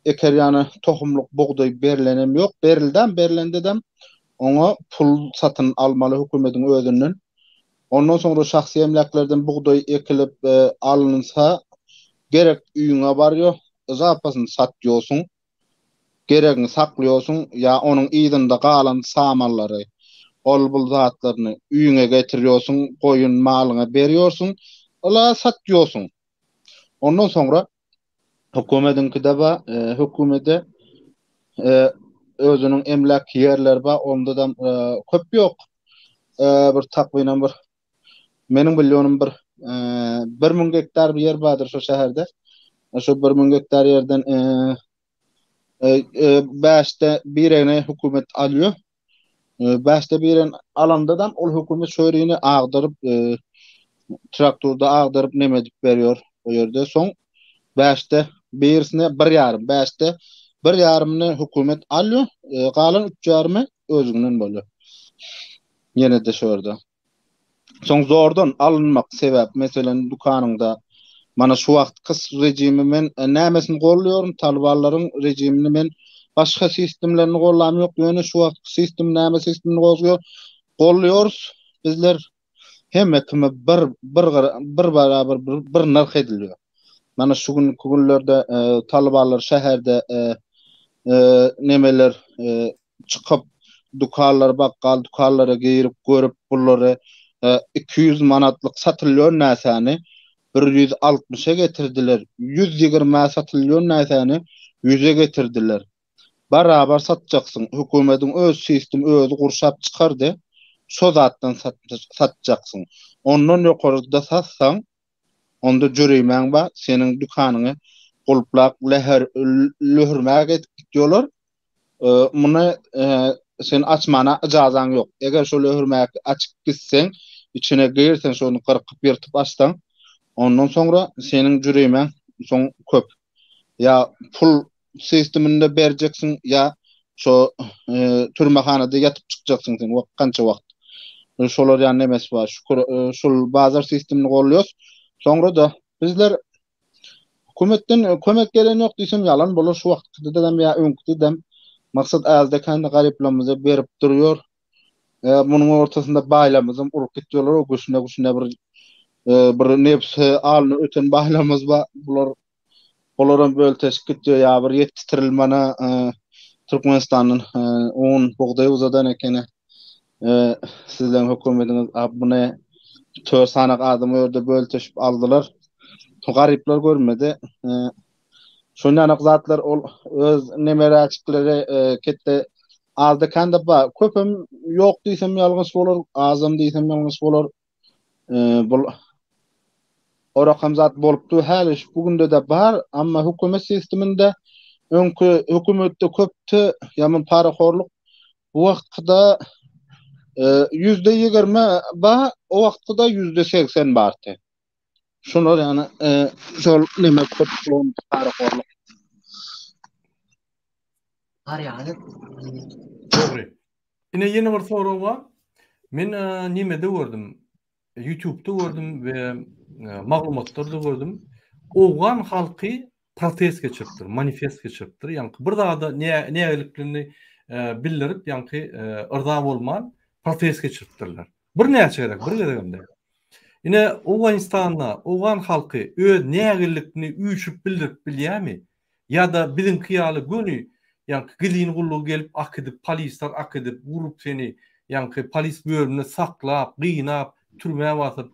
eker ýany tohumluk buğday berilenem ýok. Berilendem ona pul satyn almaly hökümetiň özünden. Ondan soňra şahsy emlaklardan buğday ekilip alınsa gerek üýüňe barýar, zapasyny satýorsun, geregini saklıyorsun ya onun ýygyny galan samanlary, ol bul zatlaryny üýüňe getiriyorsun, koyun malyna berýorsun, ola satýorsun. Ondan soňra hökümetinkide ba, hökümete özüniň emlak ýerleri ba, onda da köp ýok. Bir takwyna bir meniň bilýänim bir 1000 hektar bir yer bardyr şu şäherde. Şu 1000 hektar ýerden 5'te birine hükümet alıyor. Başta biren alandadan ol hökümet şöhreyini ağdırıp traktorda ağdırıp nemedip veriyor o yerde. Soň başta birisine 1,5, başta 1,5 hökümet alıyor, galan 3,5 özünden bolýar. Yine de şurada. Soň zordan alınmak sebep, meselen dukanyňda mana şu wagt kys rejimi men nämesini gollýarym, Talibanlaryň rejimini men başga sistemlerini gollam ýok. Ýöne şu wagt sistem näme sistemini gollýarys. Bizler hemme bir barabar bir narh edilýär. Mana şu günlerde Talibanlar şäherde nemeler çykyp dukanlar, bakkal dukanlara girip görüp bullary 200 manatlyk satylýar näsäni 160'a getirdiler. 120'a satılıyor näsäni 100'e getirdiler. Barabar satjaksın. Hökümetin öz sistemi özü gurşap çıkardı. Şo zatdan satjaksın. Ondan ýokarıda satsaň, onda jürimen ba, senin dükanyny gulplap löhürmäge gitýärler. Muna sen açmana ijazan ýok. Eger şo löhürmäge açyp gitseň, içine girsen şonu kırkıp ýertip açsaň, ondan sonra senin jürimen soň köp. Ya pul sisteminde berjeksin, ya şo türmehanada yatıp çıkacaksın sen kança wagt. Şolar ýany emes bar. Şol bazar sistemini golluyoruz. Sonra da bizler hökümetten kömek gelen ýok diýsem ýalan bolar. Şu wagtda da ya öňküde dem maksat azda kendi gariplerimize berip durýar. Bunun ortasında baýlamyzym urup gitýärler, o güçüne bir nepsi alny öten baýlamyz ba, bolaryň bölteşip gitýär, ýa bir ýetiştirilmana Türkmenistanyň un bugdaý uzadan ekeni sizden hökümetiňiz buna 4 sanak adamy örde bölteşip aldylar. Garipler görmedi. Şonyanak zatlar ol öz nemere açıklary ketde aldı kanda ba. Köpüm ýok diýsem ýalňyş bolar, azam diýsem ýalňyş bolar. O rakam zat bolupdy. Häli bugünde de bar, amma hökümet sisteminde öňkü hökümetde köpdi ýaman paraxorluk. Bu wagtda %20 ba, o wagtda %80 bardy. Şolar ýany şol neme köp paraxorluk. Doğru. Yine yeni bir soru var. Men nimede gördüm? YouTube'da gördüm ve maglumatlarda gördüm. Oğan halkı protest geçiripdir, manifest geçiripdir. Yani bir daha da nägeliklerini bildirip, yani ırda bolman protest geçiripdirler. Bir näçe gerek, bir gerekmde. Yine Oğanistan'da Oğan halkı öz nägeliklerini üçüp bildirip bilýärmi? Ya da biziň kıyaly gönü, yani gilin gulluğu gelip akıdıp, polisler akıdıp, vurup seni, yani polis bölümüne saklap, gıynap, türmeye basıp,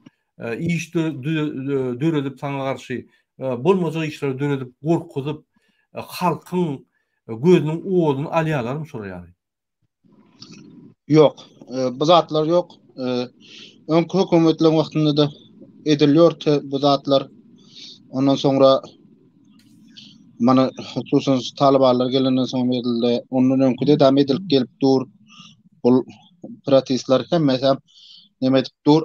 iş döredip sana karşı, bolmacak işleri döredip, korkutup, halkın gözünün oğlunu alyalar mı sonra yani? Yok, bu zatlar yok. Öňkü hökümetlerin wagtynda da edilýär bu zatlar. Ondan sonra mana hususan Talibanlar gelenden soň edildi. Ondan öňküde de edilip gelip dur. Bu protestler hemmesi neme edip dur.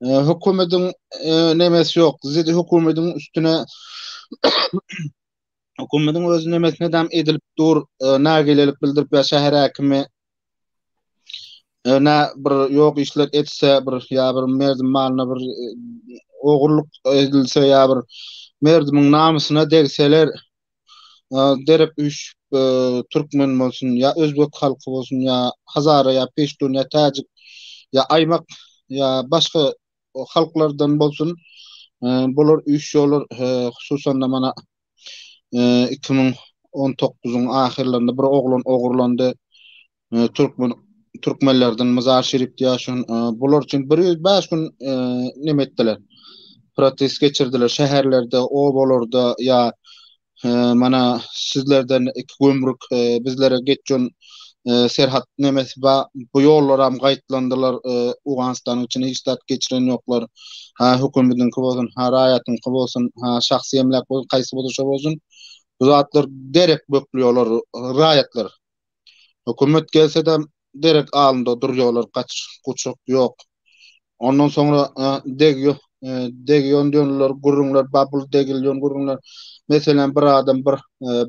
Hökümetin nemesi yok. Zidi hökümetin üstüne hökümetin öz nemesine de edilip dur. Nägelelik bildirip ya şäher häkimi bir yok işler etse, bir ya bir merdim malına bir oğurluk edilse, ya bir merdimin namusyna degseler derep üç Türkmen bolsun, ya Özbek halky bolsun, ya Hazara, ya Peştun, ya Tajik, ya Aymak, ya başga halklardan bolsun, bolar üç ýolar hususan da mana 2019'un ahirlerinde bir oglan ogurlandy. Türkmenlerden Mazar Şerif'de ýaşan bolar üçin 105 gün neme etdiler. Protest geçirdiler şäherlerde, o bolarda ya mana sizlerden iki gömrük bizlere geçen serhat nemesi ba, bu ýollara gaýtlandylar. Oğanistan'ın içine hiç tat geçiren ýoklar. Hökümetiň bolsun, raýatyň bolsun, şahsy emlak bolsun, gaýsy bolsa bolsun, bu zatlar derek böklüyorlar raýatlar. Hökümet gelse de derek alında duruyorlar, kaç kuçuk yok. Ondan sonra degyon diyorlar, gurrunlar, babul degilyon gurrunlar. Mesela bir adam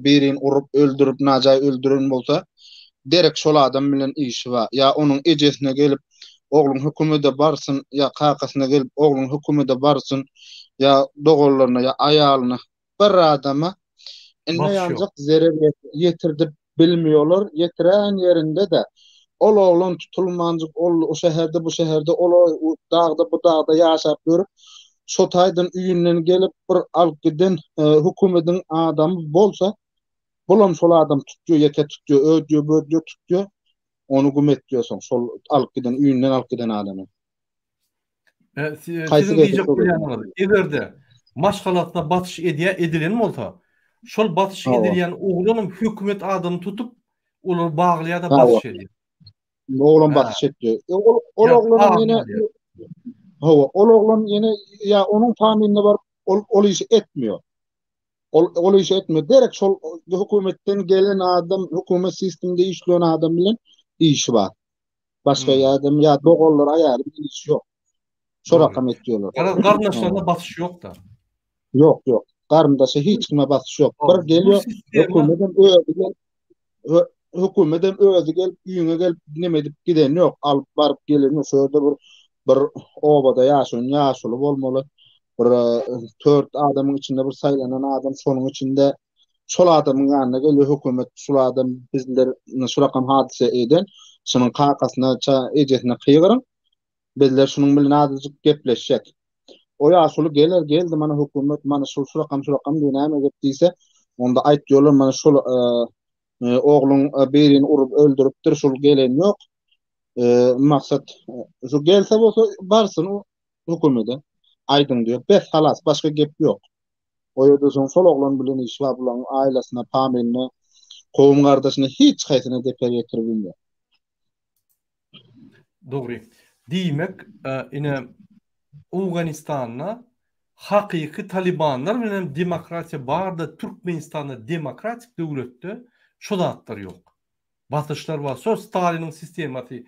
birin urup öldürüp najay öldürün bolsa, derek şol adam bilen işi var. Ya onun ejesine gelip oğlum hükümete barsın, ya kakasına gelip oğlum hükümete barsın, ya doğullarına ya ayalına bir adama ne Batış yancak yok. zarar yetirdi bilmiyorlar. Yetiren yerinde de ol oğlun tutulmancık o şehirde bu şehirde o dağda bu dağda yaşap görüp Şotaydın üyünden gelip bir alıp giden hükümetin adamı bolsa bulam şol adam tutuyor, yeke tutuyor, ödüyor, bödüyor, tutuyor. Onu gümet diyorsun. Sol alıp giden, üyünden alıp giden adamı. Kaysı Sizin getir diyecek bolýanyňyz. Egerde maşgalatna batış edilen bolsa, şol batış edilen oglanyň hökümet adamı tutup olar baglaýar da batış edýär. Oğlan Ha. batış ediyor. Ya, Oğlanın yine oğlan yine ya onun familine var ol işi etmiyor. Ol işi etmiyor. Derek şol hükümetten gelen adam, hükümet sisteminde işleyen adam bilen işi var. Başka adam ya doğullar ayarı bir iş yok. Şu rakam ediyorlar. Garnaşlarına batış yok da. Yok. Karındaşı hiç kime batış yok. Bir geliyor hükümetten özü gelip üyüne gelip nemedip giden yok. Alıp barıp gelen yok. Şöyle bir obada yaşalı olmalı. Bir 4 adamın içinde bir saylanan adam sonun içinde şol adamın yanına geliyor hükümet şol adam bizler şu rakam hadise eden şunun kakasına ejetine kıyırın. Bizler şunun bilen azıcık gepleşecek. O yaşlı geldi mana hükümet mana şu rakam diname gepdiyse onda ayt diyorlar mana şol oğlun birini urup öldürüpdir şol gelen yok. Maksat şu gelse bolsa barsın o hükümete aydın diyor. Bes halas başka gep yok. O ýerde soň sol oğlan bilen iş var bulan ailesinä, familine, kowum gardaşyna hiç haýsyna deper ýetirbilmiyor. Dogry. Diýmek, ine Awganistanyna hakyky talibanlar bilen demokratiýa barda Türkmenistanda demokratik döwletde şu zatlar ýok. Batışlar var. So Stalinin sistematy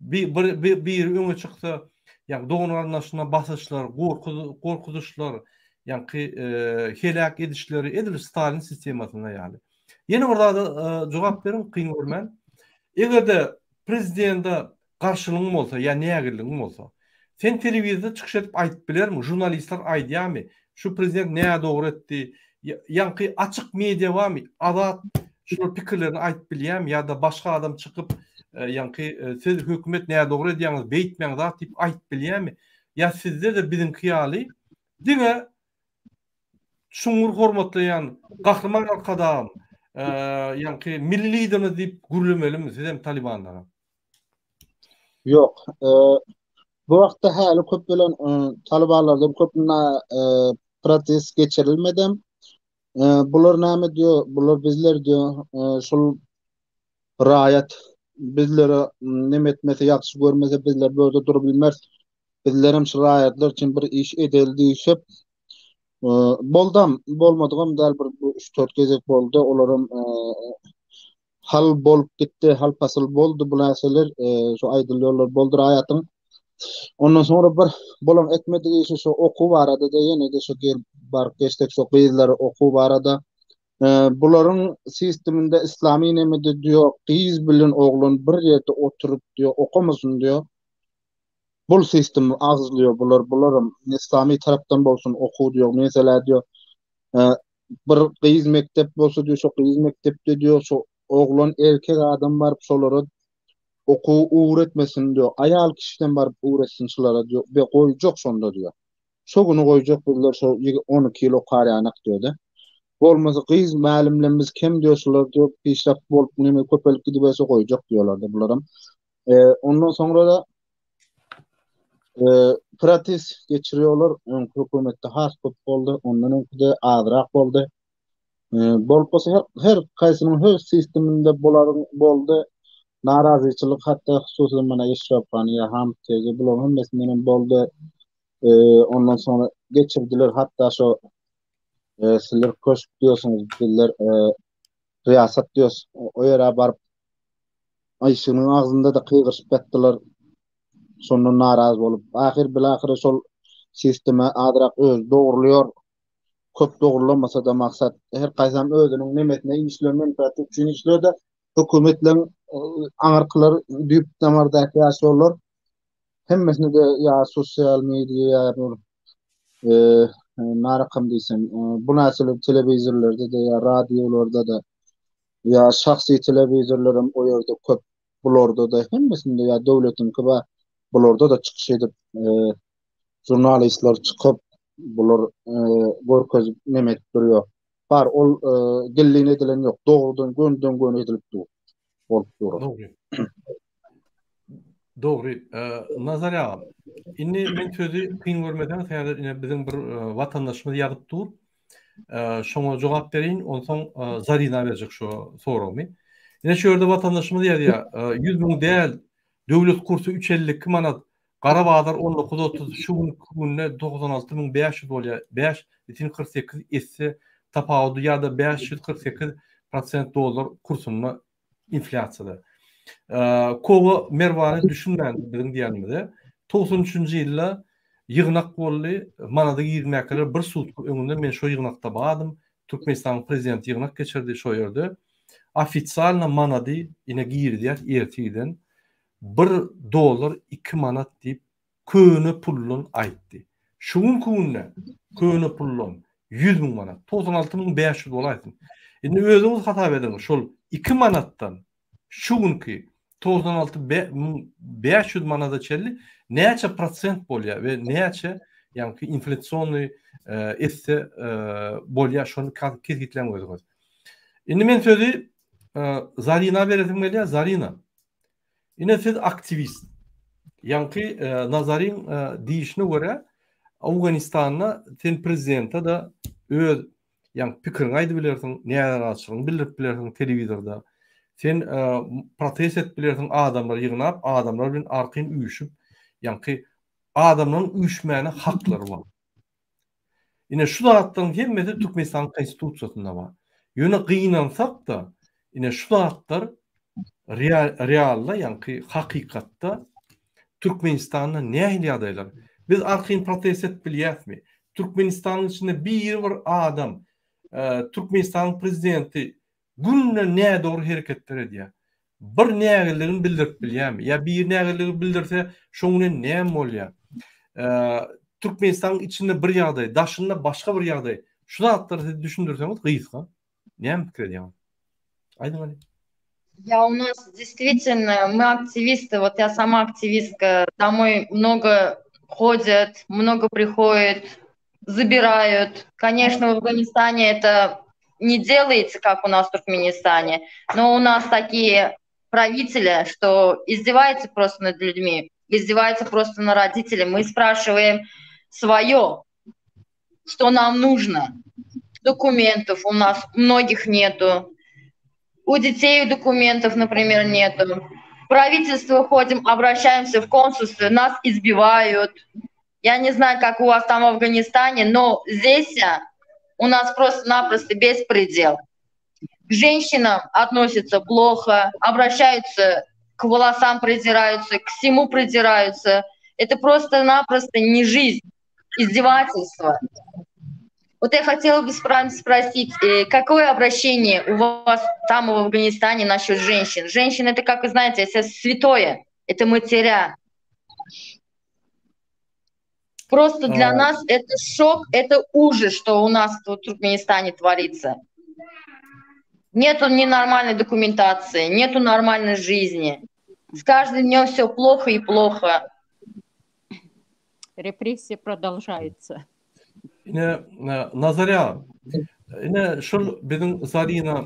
bir öňe çykdy. Ýani dogan arnaşyna basışlar, gorkuduşlar, ýani helak edişleri edilir Stalin sistematyna ýaly. Ýene orada da jogap berin, kyn görmän. Egerde prezidenta garşylygyň bolsa, ýa nägirligiň bolsa, sen telewizionda çykyş edip aýdyp bilermi? Jurnalistler aýdýarmy? Şu prezident näme dogry etdi? Ýa-ni açyk media barmy? Azat şu pikirlerini aýdyp bilýärmi? Ýa-da başga adam çykyp ýa-ni siz hökümet näme dogry edýäňiz, beýtmäň zat diýip aýdyp bilýärmi? Ýa sizde de bizim kyýaly diňe şuňur hormatlaýan gahryman adam ýa-ni milli liderimiz diýip gürlemelimi sizem talibanlara? Yok. Bu wagtda häli köp bilen talibanlarda köpüne protest geçirilmeden bular näme diýär? Bular bizler diýär şol raýat bizlere näme etmese ýaxşy görmese bizler böyle durup bilmez. Bizlerim şu raýatlar üçin bir iş edildi diýip bolmadygam däl bir 3-4 gezek boldy. Olaryň hal bolup gitdi, hal pasıl boldu bu näseler şu aýdylýarlar boldur hayatyň. Ondan sonra bir bolan etmedi işi şu okuw barada da ýene de şu gel bar geçtik şu gyzlar okuw barada bularyň sisteminde islamy nemede diýär gyz bilen oglun bir ýerde oturup diýär okumasyn diýär. Bul sistem agzlıyor bularım İslami taraftan bolsun okuw diýär. Mesela diýär bir gyz mektep bolsa diýär şu gyz mektepde diýär şu oğlan erkek adam barıp şolara okuw öwretmesin diýär. Ayal kişiden barıp öwretsin şolara diýär. Be goýjak şonda diýär. Şo güni goýjak bizler şo 10 kilo karyanak diýär. Bolmasa gyz mälimlerimiz kim diýär şolar diýär. Peşrap bolup näme köpelik gidibese goýjak diýerler de bularym. Ondan sonra da protest geçiriyorlar. Hökümette has köp boldy. Ondan öňkide azrak boldy. Bolpasa her kaýsynyň her sisteminde boldy. Narazyçylyk hatda hususan mana Eşrefhanyýa ham tege bular hemmesinden boldy. Ondan sonra geçirdiler hatta şu sizler köşk diyorsunuz bizler riyasat diyoruz. O ýere baryp Ayşynyň agzynda da kıýgyşyp betdiler. Sondan narazy bolup, bilahir şol sisteme adrak öz dogrulýar. Köp dogrulamasa da maksat her kaysam özüniň nemetine işlemen üçün işlerde hökümetleň aňyrkylar düýp damardaky ýaşaýarlar. Hemmesini de ya sosial media ya narakam diýsem bu näsili telewizorlarda da ya radiolarda da ya şahsy telewizorlarym o ýerde köp bularda da hemmesinde ya döwletiň kiba bularda da çykyş edip jurnalistler çykyp bular görkezip nemet durýar. Bar ol gelliň edilen ýok. Dogrudan göndön edilip dur. Bolup durýar. Doğru. Doğru. Nazar ağa. Inni men sözü kıyın görmeden täze ine bizim bir vatandaşymyz ýazyp dur. Şoňa jogap berin, onsoň Zarina berjek şo soragymy. Ine şu ýerde vatandaşymyz ýa 100 000 däl döwlet kursu 352 manat. Garabağlar 1930 şu günne 96.500 bolýar. 5,48 esse tapawdy ýa-da 548% dolar kursyna inflasiýada. Kowa merwany düşünmän biziň diýenimizde 93-nji ýylda ýygnak boldy, manada 20 ekler bir sutk öňünde men şo ýygnakda badym. Türkmenistan prezidenti ýygnak geçirdi şo ýerde. Ofitsialna manady ine girdiýär ertigiden $1 2 manat diýip köne pullun aýtdy. Şuň günne köne pullun 100 000 manat, 96.500 dolar aýtdy. Indi özüňiz hata berdiňiz. Şol 2 manatdan şu günkü 96.500 manada çelli näçe prosent bolýar we näçe ýa-ni inflasiony esse bolýar şonu kesgitlen gözüňiz. Indi men sözü Zarina beredim gelýär. Zarina. Ine siz aktivist. Ýa-ni Nazaryň diýişine görä Awganistanda sen prezidenta da öz ýa-ni pikirini aýdyp bilersiň, näler açygyny bildirip bilersiň telewizorda. Sen protest edip bilersiň adamlar ýygnap, adamlar bilen arkyn üýüşüp, ýa-ni adamlaryň üýüşmäne haklary bar. Ine şu zatlaryň hemmesi Türkmenistan konstitusiýasynda bar. Ýöne gynansak da, ine şu zatlar realda, ýa-ni hakykatda Türkmenistanda nähili ýagdaýlar. Biz arkyn protest edip bilýärmi? Türkmenistanyň içinde bir adam Türkmenistan prezidenti günne näme doğru hereketler edýär. Bir nägelerini bildirip bilýärmi? Ya bir nägeleri bildirse şoňa näme bolýar? Türkmenistan içinde bir ýagdaý, daşynda başga bir ýagdaý. Şu zatlary düşündürseňiz gysga. Näme pikir edýär? Aýdyň Ali. У нас действительно, мы активисты, вот я сама активистка, домой много ходят, много приходят, забирают. Конечно, в Афганистане это не делается, как у нас в Туркменистане, но у нас такие правители, что издеваются просто над людьми, издеваются просто над родителями. Мы спрашиваем свое, что нам нужно. Документов у нас многих нету. У детей документов, например, нету. В правительство ходим, обращаемся в консульство, нас избивают. Я не знаю, как у вас там в Афганистане, но здесь у нас просто-напросто беспредел. К женщинам относятся плохо, обращаются к волосам, придираются, к всему придираются. Это просто-напросто не жизнь, издевательство. Вот я хотела бы спросить, какое обращение у вас там в Афганистане насчет женщин? Женщины, это, как вы знаете, это святое, это матеря. Просто для нас это шок, это ужас, что у нас в Туркменистане творится. Нету ни нормальной документации, нету нормальной жизни. С каждым днем все плохо и плохо. Репрессия продолжается. Ine Nazarya, ine şol bizim Zarina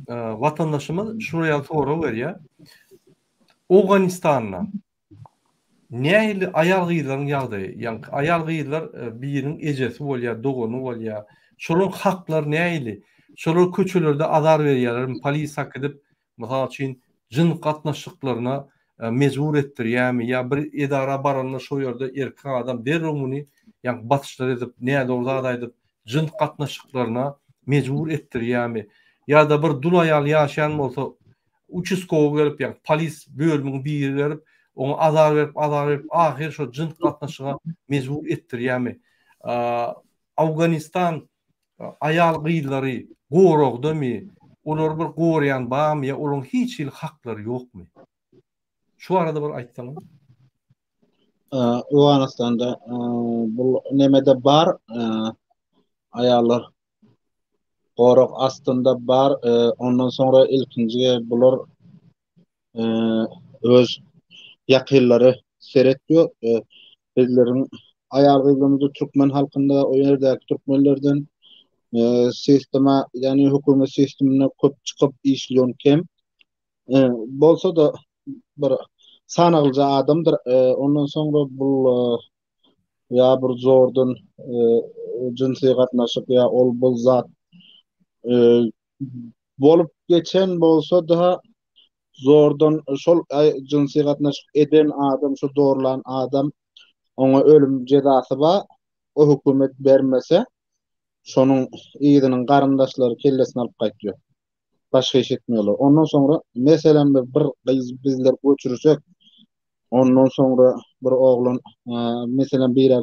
vatandaşymyz şuraya soru berýär. Awganistanna nähili aýal gyýlaryň ýagdaýy, ýa-ni aýal gyýlar biriniň ejesi bolýar, dogany bolýar. Şolaryň haklary nähili? Şolar köçelerde azar berýärler, polis hak edip, mysal üçin jyn gatnaşyklaryna mejbur etdirýärmi? Ya bir edara baranda şo ýerde erkek adam derrumuni ýa-ni batışlar edip, näde orada edip, jyn gatnaşyklaryna mejbur etdirýärmi? Ya da bir dul aýal ýaşaýan bolsa, uçuskoga gelip yani polis bölümüň biri gelip onu azar verip ahir şu jyn gatnaşyga mecbur etdirýärmi? Afganistan ayal gyýlary gorogdamy? Olar bir gorýan barmy ya olaryň hiç il haklary ýokmy? Şu arada bir aýtsaňyz. Afganistanda bu nemede bar ayallar gorog astında bar ondan sonra ilkinji bular öz ýakynlary seretdiýär. Bizleriň ayal gyýlymyzy türkmen halkynda o ýerdäki türkmenlerden sistema yani hukumat sistemine köp çykyp işleýän kim bolsa da bir sanaglyca adamdyr. Ondan sonra bu ya bir zordan jinsi gatnaşyk ya ol bu zat bolup geçen bolsa daha zordan şol jinsi gatnaşyk eden adam şu doğrulan adam ona ölüm cezasy bar. O hukumat bermese şonun ýygynyň garyndaşlary kellesini alyp gaýtýar. Başga iş etmiyorlar. Ondan sonra mesela bir bizler göçürsek ondan sonra bir oğlan mesela bir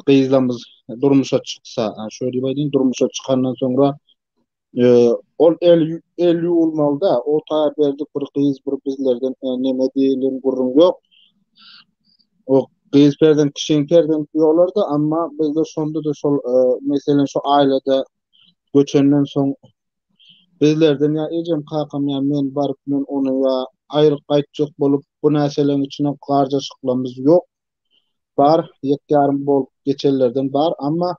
gyzlamyz durmuşa çyksa şöyle diýip durmuşa çykandan sonra ol el ýulmalda o taýap berdik bir gyz bir bizlerden neme diýilen gurrun ýok. O gyzlerden kişiňkerden ýoklarda amma bizde şonda da şol mesela şu ailede göçenden soň bizlerden ya ejem kakam ya men barıp men onu ya ayrı gaýtjak bolup bu näseleň içine garja şyklamyz ýok. Bar ýek-ýarym bolup geçerlerden bar amma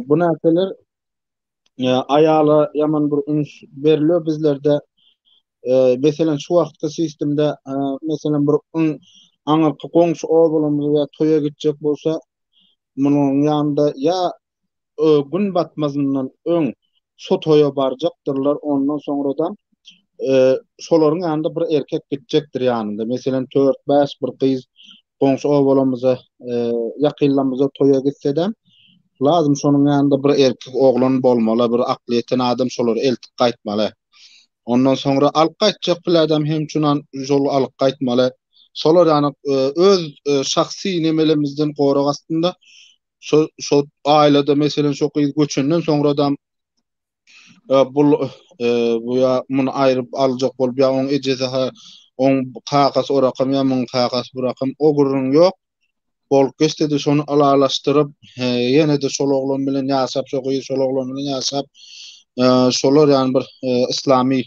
bu näseler ayala ýaman bir üns berilýär bizlerde. Mesela şu wagtda sistemde mesela bir aňarky goňşy oğlumyz ya toýa gitjek bolsa munyň ýanynda ya gün batmazyndan öň so toýa barjaktyrlar ondan soňradan şolaryň ýanynda bir erkek gitjekdir ýanynda. Mesela 4-5 bir gyz goňşy oğlumyza ýakynlamyza toýa gitseden lazım şonuň ýanynda bir erkek oglan bolmaly, bir akly eten adam şolary eltip gaýtmaly. Ondan sonra alyp gaýtjak bir adam hem şunan jol alyp gaýtmaly. Şolar ýany öz şahsy nemelemizden gorag astynda şo ailede mesela şo gyz göçenden soňradan bu ya muny aýryp aljak bolup ya oň ejesi oň kagas o rakam ya muň kagas bu rakam o gurrun ýok. Bolup geçdi şonu alalaşdyryp ýene de şol oglan bilen ýaşap şo gyz şol oglan bilen ýaşap şolar ýani bir islamy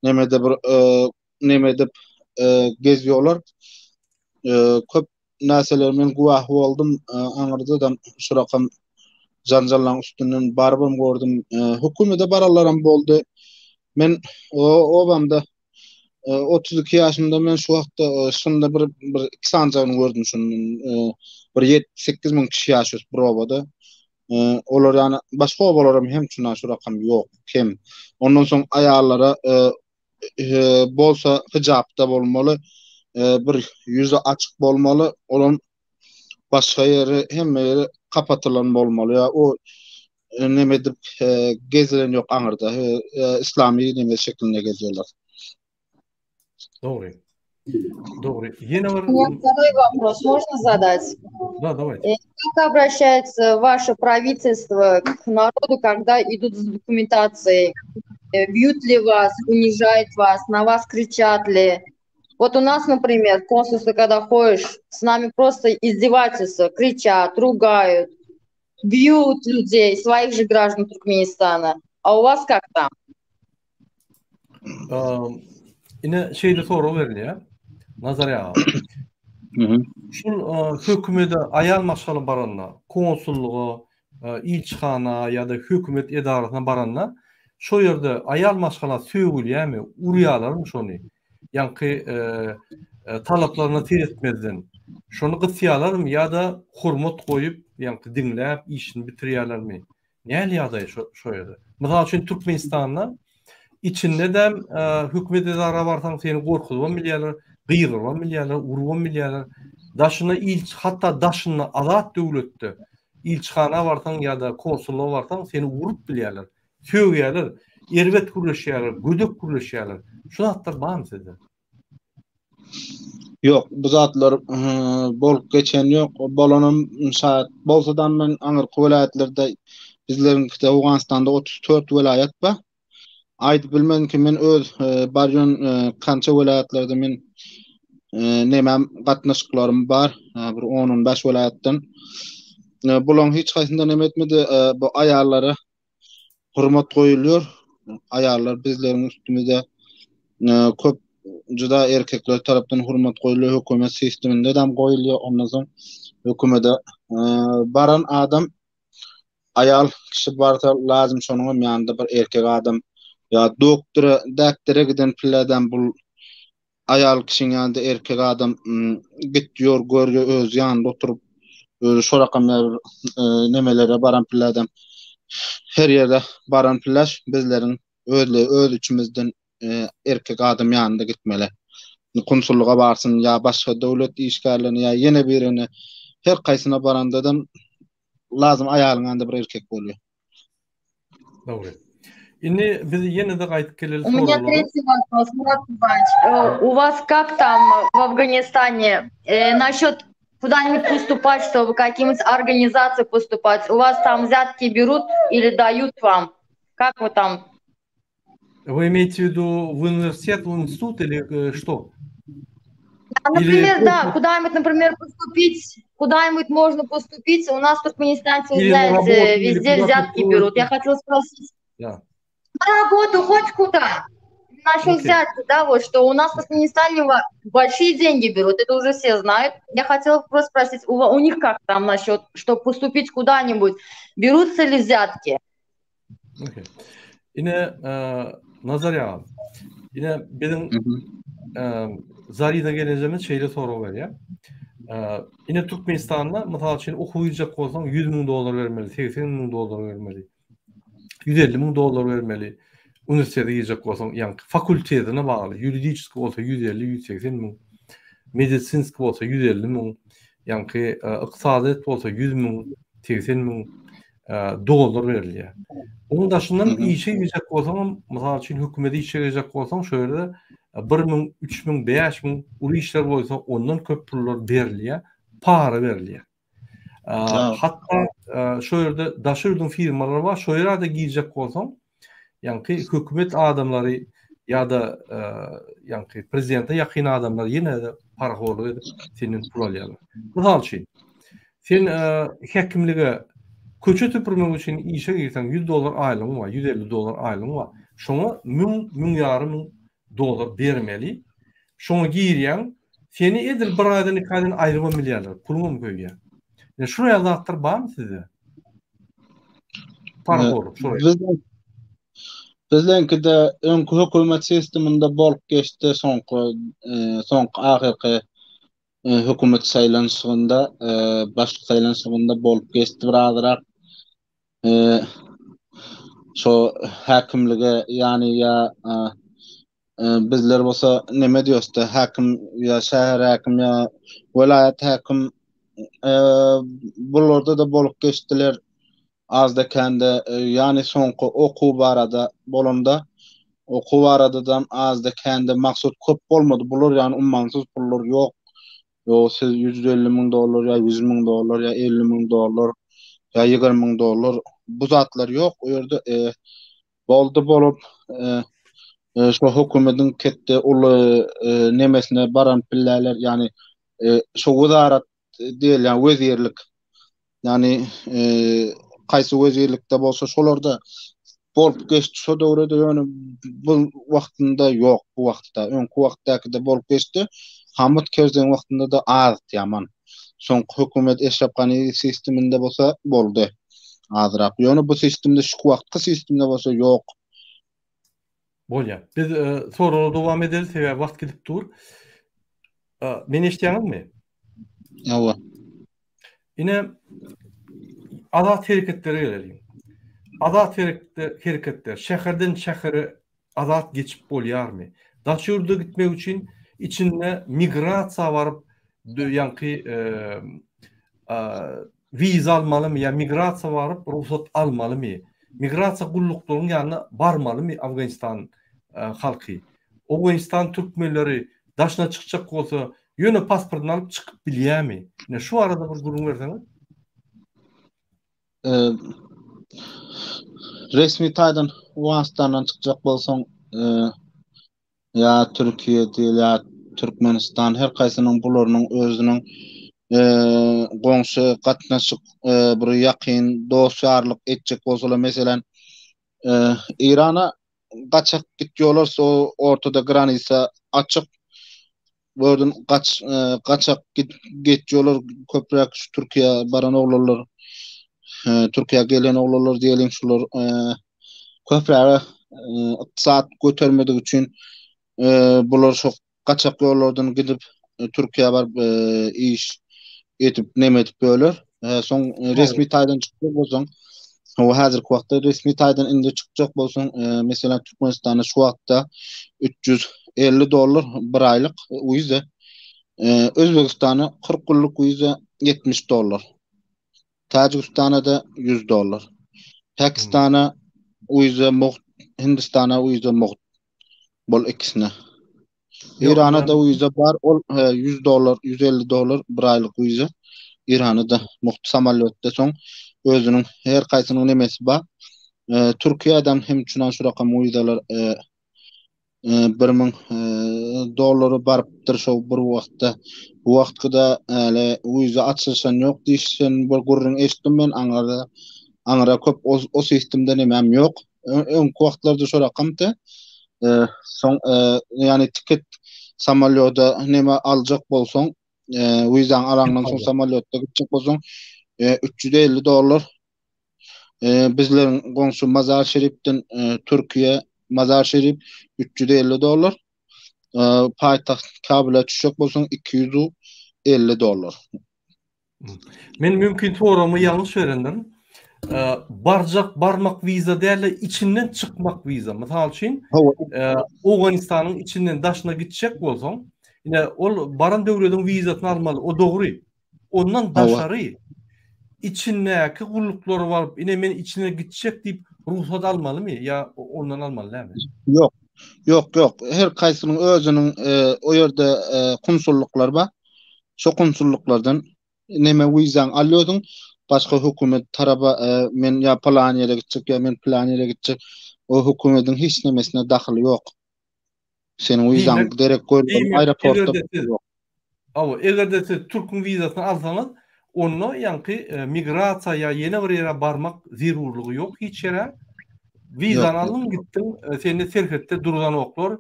nemede bir nemede gezýärler. Köp näseler men guwah boldum aňyrda da şu rakam janjallaryň üstünden barbym gördüm. Hukumete baralaram boldy. Men obamda 32 ýaşymda men şu wagtda şunda bir sanjagyny gördüm şunun bir 7-8 kişi ýaşaýar bir obada. Olar ýani başga obalaram hem şuna şu rakam ýok kim. Ondan soň aýallara bolsa hijabda bolmaly, bir ýüzi açyk bolmaly, olan başga ýeri hemme ýeri kapatylan bolmaly. Ya o neme dip gezilen ýok aňyrda. Islamy neme şeklinde gezýärler. Doğru. Добрый. Второй вопрос можно задать? Да, давайте. Как обращается ваше правительство к народу, когда идут с документацией? Бьют ли вас, унижают вас, на вас кричат ли? Вот у нас, например, в консульстве, когда ходишь, с нами просто издевательства, кричат, ругают, бьют людей, своих же граждан Туркменистана. А у вас как там? Yine şeyde soru verilýär. Nazarya. Şol hökümete ayal maşgaly baranlar, konsullugy, ilçihana ya da hökümet edarasyna baranlar şo ýerde ayal maşgala söýgülýärmi, urýarlarmy şonu? Ýani talaplaryna teretmezden şonu gysýarlarmy ya da hurmat goýup, ýani diňläp işini bitirýärlermi? Näle ýagdaý şo ýerde? Mysal üçin Türkmenistanda içinde de hükümet edara barsan seni gorkulan milyarlar, gıyırlan milyarlar, urgan milyarlar. Daşına hatta daşına alat devletde ilçhana barsan ya da konsulluğa barsan seni vurup milyarlar. Söýýärler, erwet kurlaşýarlar, gödek kurlaşýarlar. Şu zatlar barmy sizde? Yok, bu zatlar bolup geçen yok. Bolanım şahat bolsadan men Aňyr welaýatlerde bizleriň Awganistanda 34 welaýat ba. Aýdyp bilmem ki men öz barýan kança welaýatlerde men nemem gatnaşyklarym bar. Bir 10-15 welaýatdan. Bulan hiç kaysında nem etmedi. Bu ayarlara hurmat koyuluyor. Ayarlar bizlerin üstümüzde köp juda erkekler tarafından hurmat koyuluyor. Hükümet sisteminde de koyuluyor. Ondan sonra hükümete baran adam ayal kişi varsa lazım şonun yanında bir erkek adam ya doktora giden pillerden bu ayal kişinin yanında erkek adam gidiyor görüyor öz yanında oturup şu rakamlar nemelere baran pillerden her yerde baran piller bizlerin öz içimizden erkek adam yanında gitmeli. Konsulluğa barsın ya başka devlet işgallerine ya yine birini her kaysına barandadan lazım ayalın anda bir erkek oluyor. Doğru. Indi biz yine de gaýdyp gelelim. У меня третий вопрос, Мурат Иванович. У вас как там в Афганистане насчет куда-нибудь поступать, чтобы в какие-нибудь организации поступать? У вас там взятки берут или дают вам? Как вы там? Вы имеете в виду в университет, в институт или что? Например, да, куда-нибудь, например, поступить, куда-нибудь можно поступить. У нас в Туркменистане, знаете, везде взятки берут. Я хотела спросить. Да. На работу хоть куда? Насчет взятки, да, вот, что у нас в Туркменистане большие деньги берут, это уже все знают. Я хотела просто спросить, у них как там насчет, чтобы поступить куда-нибудь, берутся ли взятки? Yine Nazarya, yine benim Zari'de geleceğimiz şeyle soru var ya. Yine Türkmenistan'da mesela için okuyacak olsam $100,000 vermeli, $80,000 vermeli, $150,000 vermeli. Üniversitede gidecek olsam, yani fakültesine bağlı. Juridik olsa 150-180,000, medisinsk olsa 150,000, yani iktisadet olsa 100,000, $80,000 veriliyor. Onun dışından bir işe gidecek olsam, mesela için hükümete işe gidecek olsam şöyle 1,000, 3,000, 5,000 ulu işler boyunca ondan köp pullar veriliyor, para veriliyor. Hatta şöyle daşırdığım firmalar var, şöyle de gidecek olsam, yani hükümet adamları ya da yani prezidente yakın adamlar yine de para koyuyor, senin pul alıyorlar. Misal için, sen hekimliğe köçü tüpürmek için işe girsen $100 aylığın var, $150 aylığın var. Şuna $1,000,000 vermeli. Şuna giriyen seni edil bir aydan iki aydan ayrıma milyarlar. Pulum koyuyor. Yani şuraya zatlar var mı size? Para koyuyor. Şuraya. Bizlenki de önkü hükümet sisteminde bolup geçti soňky ahyrky hükümet saýlanşygynda başly saýlanşygynda bolup geçti bir azyrak şo häkimlige yani ya bizler bolsa neme diýorsda häkim ya şäher häkim ya welaýat häkim bularda da bolup geçdiler. Az da kendi yani soňky okuw barada bolanda okuw baradadan az da kendi maksat köp bolmady. Bular yani ummansyz pullar ýok. Yo siz $150,000 ya $100,000 ya $50,000 ya $20,000 bu zatlar ýok. O ýerde boldy bolup şu hökümetin ketdi uly nemesine baran pillerler yani şu wezaarat diýil yani wezirlik yani qaysı wezirlikde bolsa şolarda bolup geçdi şo döwrede ýöne bu wagtynda ýok bu wagtda öňkü wagtdaky bolup geçdi Hamid Kerzen wagtynda da az ýaman soňky hökümet Eşref Gany sisteminde bolsa boldy azrak ýöne bu sistemde şu wagtky sistemde bolsa ýok. Bolýar. Biz sorulara dowam edelim, sebäbi wagt gidip dur. Meni eşitýäňizmi? Ýa. Yine azat hareketlere gelelim. Azat hareketler şäherden şähere azat geçip bolýarmy? Daşyrda gitmek için içinde migrasiýa baryp ýanky viza almalymy ya migrasiýa baryp ruhsat almalymy? Migrasiýa gulluklarynyň ýanyna barmalymy Afganistan halky? Awganistan türkmenleri daşına çıkacak olsa yöne pasportunu alıp çıkıp bilýärmi? Ne şu arada bir durum verseňiz. Resmi taýdan Awganistandan çykjak bolsaň, ya Türkiye diýil, ya Türkmenistan, her kaýsynyň bularynyň özüniň goňşy gatnaşyk bir ýakyn dostçarlyk etjek bolsalar, meselen İrana gaçak gitýärler, so ortada granisa açyk. Böldün gaçak gitýärler, köprek şu Türkiýe baran oglanlar, Türkiýe gelen oglanlar diýelim, şular köprek ykdysat götermedik üçin bular şo gaçak ýollardan gidip Türkiýe bar iş etip nemetip böler. Soň resmi taýdan çykjak bolsaň, o hazırki wagtda resmi taýdan indi çykjak bolsaň, mesela Türkmenistana şu wagtda $350 bir aylyk wiza, Özbekistana 40 günlük wiza $70, Tacikistana da $100, Pakistana wiza muht, Hindistana wiza muht bol ikisine. İran'a da wiza bar, ol $100, $150 bir aylyk wiza. İran'a da muht samalyotda soň özüniň her kaýsynyň nemesi bar. Türkiýeden hem üçin şu rakam wizalar $1000 barıpdyr şo bir wagtda. Bu wagtda äle wiza açylşan ýok diýişen bir gurrun eşitdim men, aňra köp o sistemde nemem ýok. Öňki wagtlarda şo rakamdy. Soň ýani tiket samalyoda neme aljak bolsaň, wizaň alaňdan soň samalyotda gitjek bolsaň $350. Bizleriň goňşy Mazar Şerifden Türkiýe Mazar Şerif $350. Paýtaxt Kabula düşjek bolsaň $250. Men mümkin toğramı yanlış verendim. Barmak viza däl, içinden çıkmak viza. Misal üçin Awganistanyň içinden daşına gitjek bolsaň, ine ol baran döwletiň vizasyny almaly, o dogry. Ondan daşary içindäki gullukları baryp, ine men içine gitjek diýip ruhsat almalymy ya ondan almalymy? Yok. Yok. Her kaýsynyň özüniň o ýerde konsulluklar bar. Şo konsulluklardan neme wizaň alýardyň. Başka hökümet taraba men ya plan ýere gitjek, ya men plan ýere gitjek. O hökümetiň hiç nemesine daxly ýok. Senin wizaň derek görýän aeroportda ýok. Awa egerde siz Türk'ün vizasyny alsaňyz, onu ýanky migrasiýa ýene bir ýere barmak zerurlygy ýok hiç ýere. Vizan alın gittin, seni serhette durulan oklar,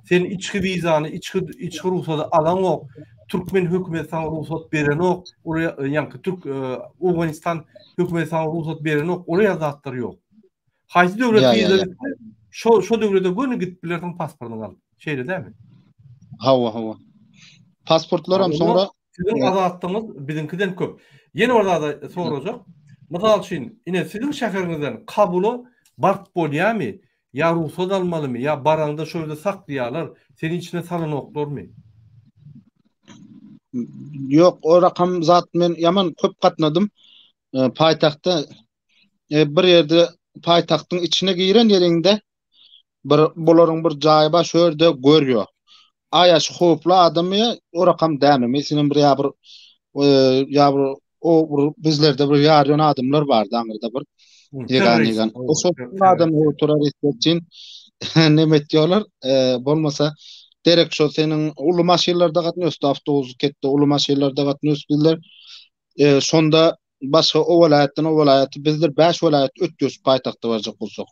sen içki vizanı, içki ruhsatı alan ok, Türkmen hükümeti sana ruhsat beren ok, oraya yankı Awganistan hükümeti sana ruhsat beren ok, oraya zatları yok. Haysi devlet vizanı, şu devlete gönü git bilerden pasportunu al. Şeyde değil mi? Hava. Pasportlaram sonra sizin azattığınız bizimkiden köp. Yeni orada da soracak. Misal için yine sizin şäherinizden Kabul'a bark bolýarmy? Ya ruhsat almalymy? Ya baranda şöyle saklaýarlar? Senin içine salan oklarmy? Yok, o rakam zat men yaman köp gatnadım. Paýtagtda bir ýerde paýtagtyň içine giren ýerinde bolaryň bir jaýy bar, şo ýerde görýär. Aýaş hopla adamy o rakam däme. Meselen bir ýa bir o bizlerde bir ýaryn adamlar bardy, aňyrda bir Yegan. O adam oturar etsin nemet diyorlar. Bolmasa derek şo senin ulu maşinlarda gatnaşdy, awtobus ketdi, ulu maşinlarda gatnaşdylar. Şonda başga o welaýatdan bizler 5 welaýat ötýüş paýtagtda barjak bolsak.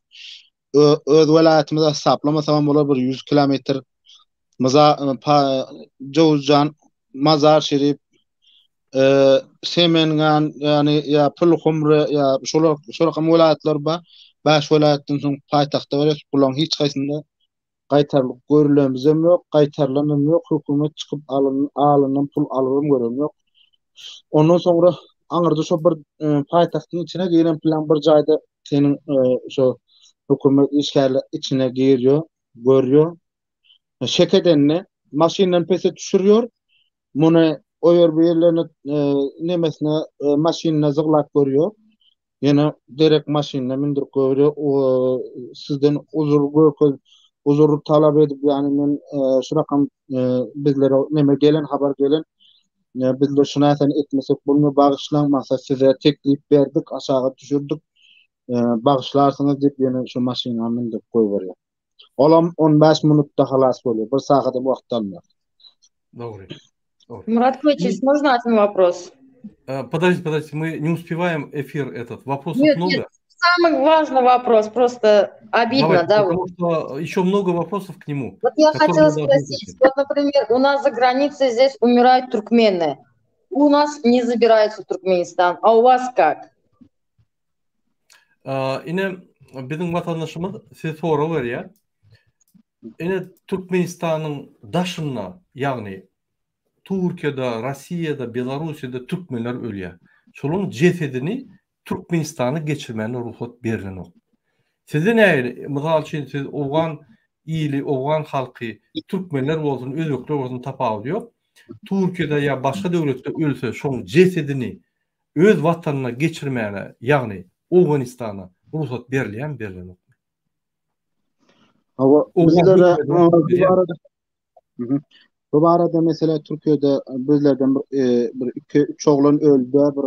Öz welaýatymyza hesaplamasaň bolar bir 100 kilometr Jowzjan, Mazar Şerif, Semengan, yani ya Pulhumra, ya şolar welaýatlar bar. 5 welaýatdan soň paýtagtda bar. Bulan hiç gaýsynda gaýtarlyk görülemez hem ýok, gaýtarlanan ýok, hökümet çykyp alynan pul alyrym görem ýok. Ondan soňra aňyrda şo bir paýtagtyň içine giren plan bir jaýda senin şo hökümet işgärler içine girýär, görýär. Şekedenni maşineden pese düşürýär. Muny o yer bir yerlerine nemesine maşinine zıglap görüyor. Yine direkt maşinine mindirip görüyor. O sizden uzur görköz uzur talap edip yani men şu rakam bizlere neme gelen haber gelen bizler şuna etmesek bunu bağışlanmasa size teklif berdik aşağı düşürdük bağışlarsınız dep yani şu maşinamın dep koyuyor. Olam 15 minutta halas bolýar. 1 sagat wagt almaz. Добрый. Добрый. Мурат Квечич, можно один вопрос? Подождите, мы не успеваем эфир этот. Вопросов Нет, много. нет, самый важный вопрос, просто обидно, Давайте, да? потому что еще много вопросов к нему. Вот я которые хотела мы должны спросить, изучить. вот, например, у нас за границей здесь умирают туркмены. У нас не забираются в Туркменистан, а у вас как? Yine bizim vatandaşımız size soru var ya. Yine Türkmenistan'ın daşına yani Türkiye'de, Rusya'da, Belarusya'da Türkmenler ölüyor. Şolun cesedini Türkmenistan'a geçirmeni ruhsat berilen o. Size ne? Misal için siz oğan iyili, oğan halkı Türkmenler olsun, özbekler olsun tapağı diyor. Türkiye'de ya başka devlette ölse şolun cesedini öz vatanına geçirmeni yani Afganistan'a ruhsat berilen o. Ama O bizlere vakit bu arada mesela Türkiye'de bizlerden bir iki üç oğlan öldü. Bir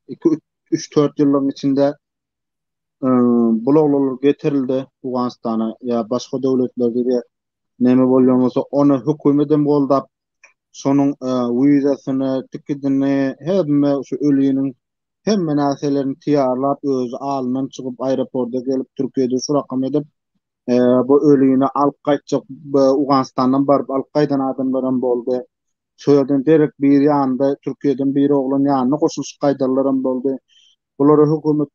iki üç dört yılın içinde bu oğlanlar getirildi Afganistan'a ya başka devletlerde de neme bolýansa onu hükümetin boldap sonun vizasını, tikidini hemme şu ölüyünün hemme näselerini tiyarlap öz alından çıkıp aeroporta gelip Türkiye'de şu rakam edip bu ölüyünü alıp kaçacak Afganistan'dan barıp alıp kaydan adamlarım boldu. Şöyle direkt bir yanda Türkiye'den bir oğlan yanına koşulmuş kaydarlarım boldu. Buları hükümet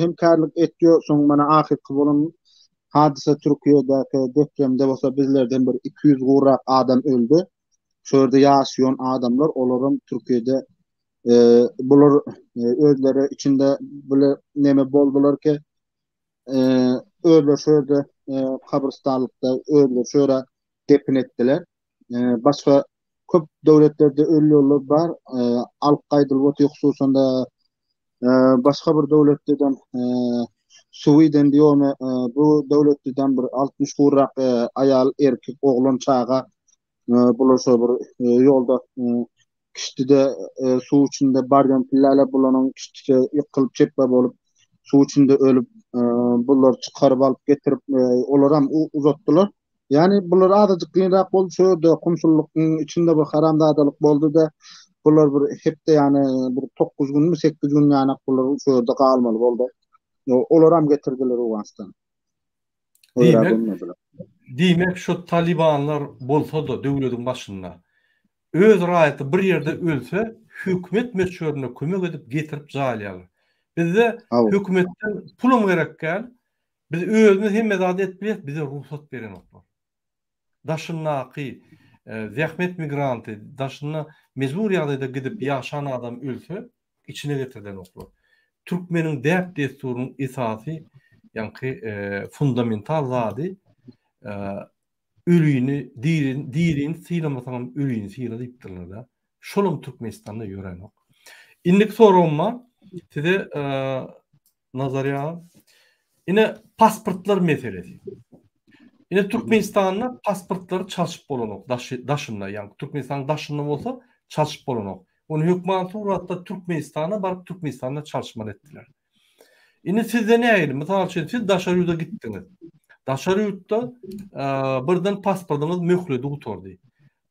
hem karlık etdiyor son bana ahir bolan hadise Türkiye'deki depremde bolsa bizlerden bir 200 gurak adam öldü. Şöyle yaşayan adamlar olaram Türkiye'de bular özleri içinde böyle neme boldular ki öyle şöyle kabristanlıkta öyle şöyle defin ettiler. Başka köp devletlerde ölüyorlar var. Al-Qaida ve hususan da başka bir devletlerden Sweden diyor bu devletlerden bir 60 gurak ayal erkek oğlan çağa bulaşa bir yolda kişide su içinde baryan pillala bulanan kişide yıkılıp çekme bolup su içinde ölüp bunlar çıkarıp alıp getirip olaram uzattılar. Yani bunlar azıcık kıyınrak oldu. Şöyle komşulluğun içinde bir haramdadalık oldu da bunlar bir hep de yani bir 9 gün mü 8 gün yani bunlar şöyle kalmalı oldu. Olaram getirdiler Afganistan'a. Demek şu Talibanlar bolsa da devletin başında öz raýaty bir yerde ölse hükümet meşhuruna kömek edip getirip jalýar. Bizde hükümetten pulum gerek gel. Biz özümüz hem medat etmeyet bize ruhsat beren oklar. Daşynnaky zähmet migranty daşyna mecbur ýagdaýda gidip ýaşan adam ölse içine getirden oklar. Türkmenin däp desturunun esasy ýa-ni fundamental zady ölüyini, dirin sıylamasam ölüyini sıyla deyipdirler da. Şolum Türkmenistan'da yören ok. İndik sorumma size nazarya. Yine pasportlar meselesi. Yine Türkmenistan'da pasportları çalışıp bolan ok. Daşınla yani Türkmenistan'ın daşınla olsa çalışıp bolan ok. Onu hükümet uğratta Türkmenistan'a barıp Türkmenistan'da çalışma ettiler. Yine sizde ne ayrı? Mesela siz Daşarı'da gittiniz. Daşarı'da birden pasportunuz möhledi utordu.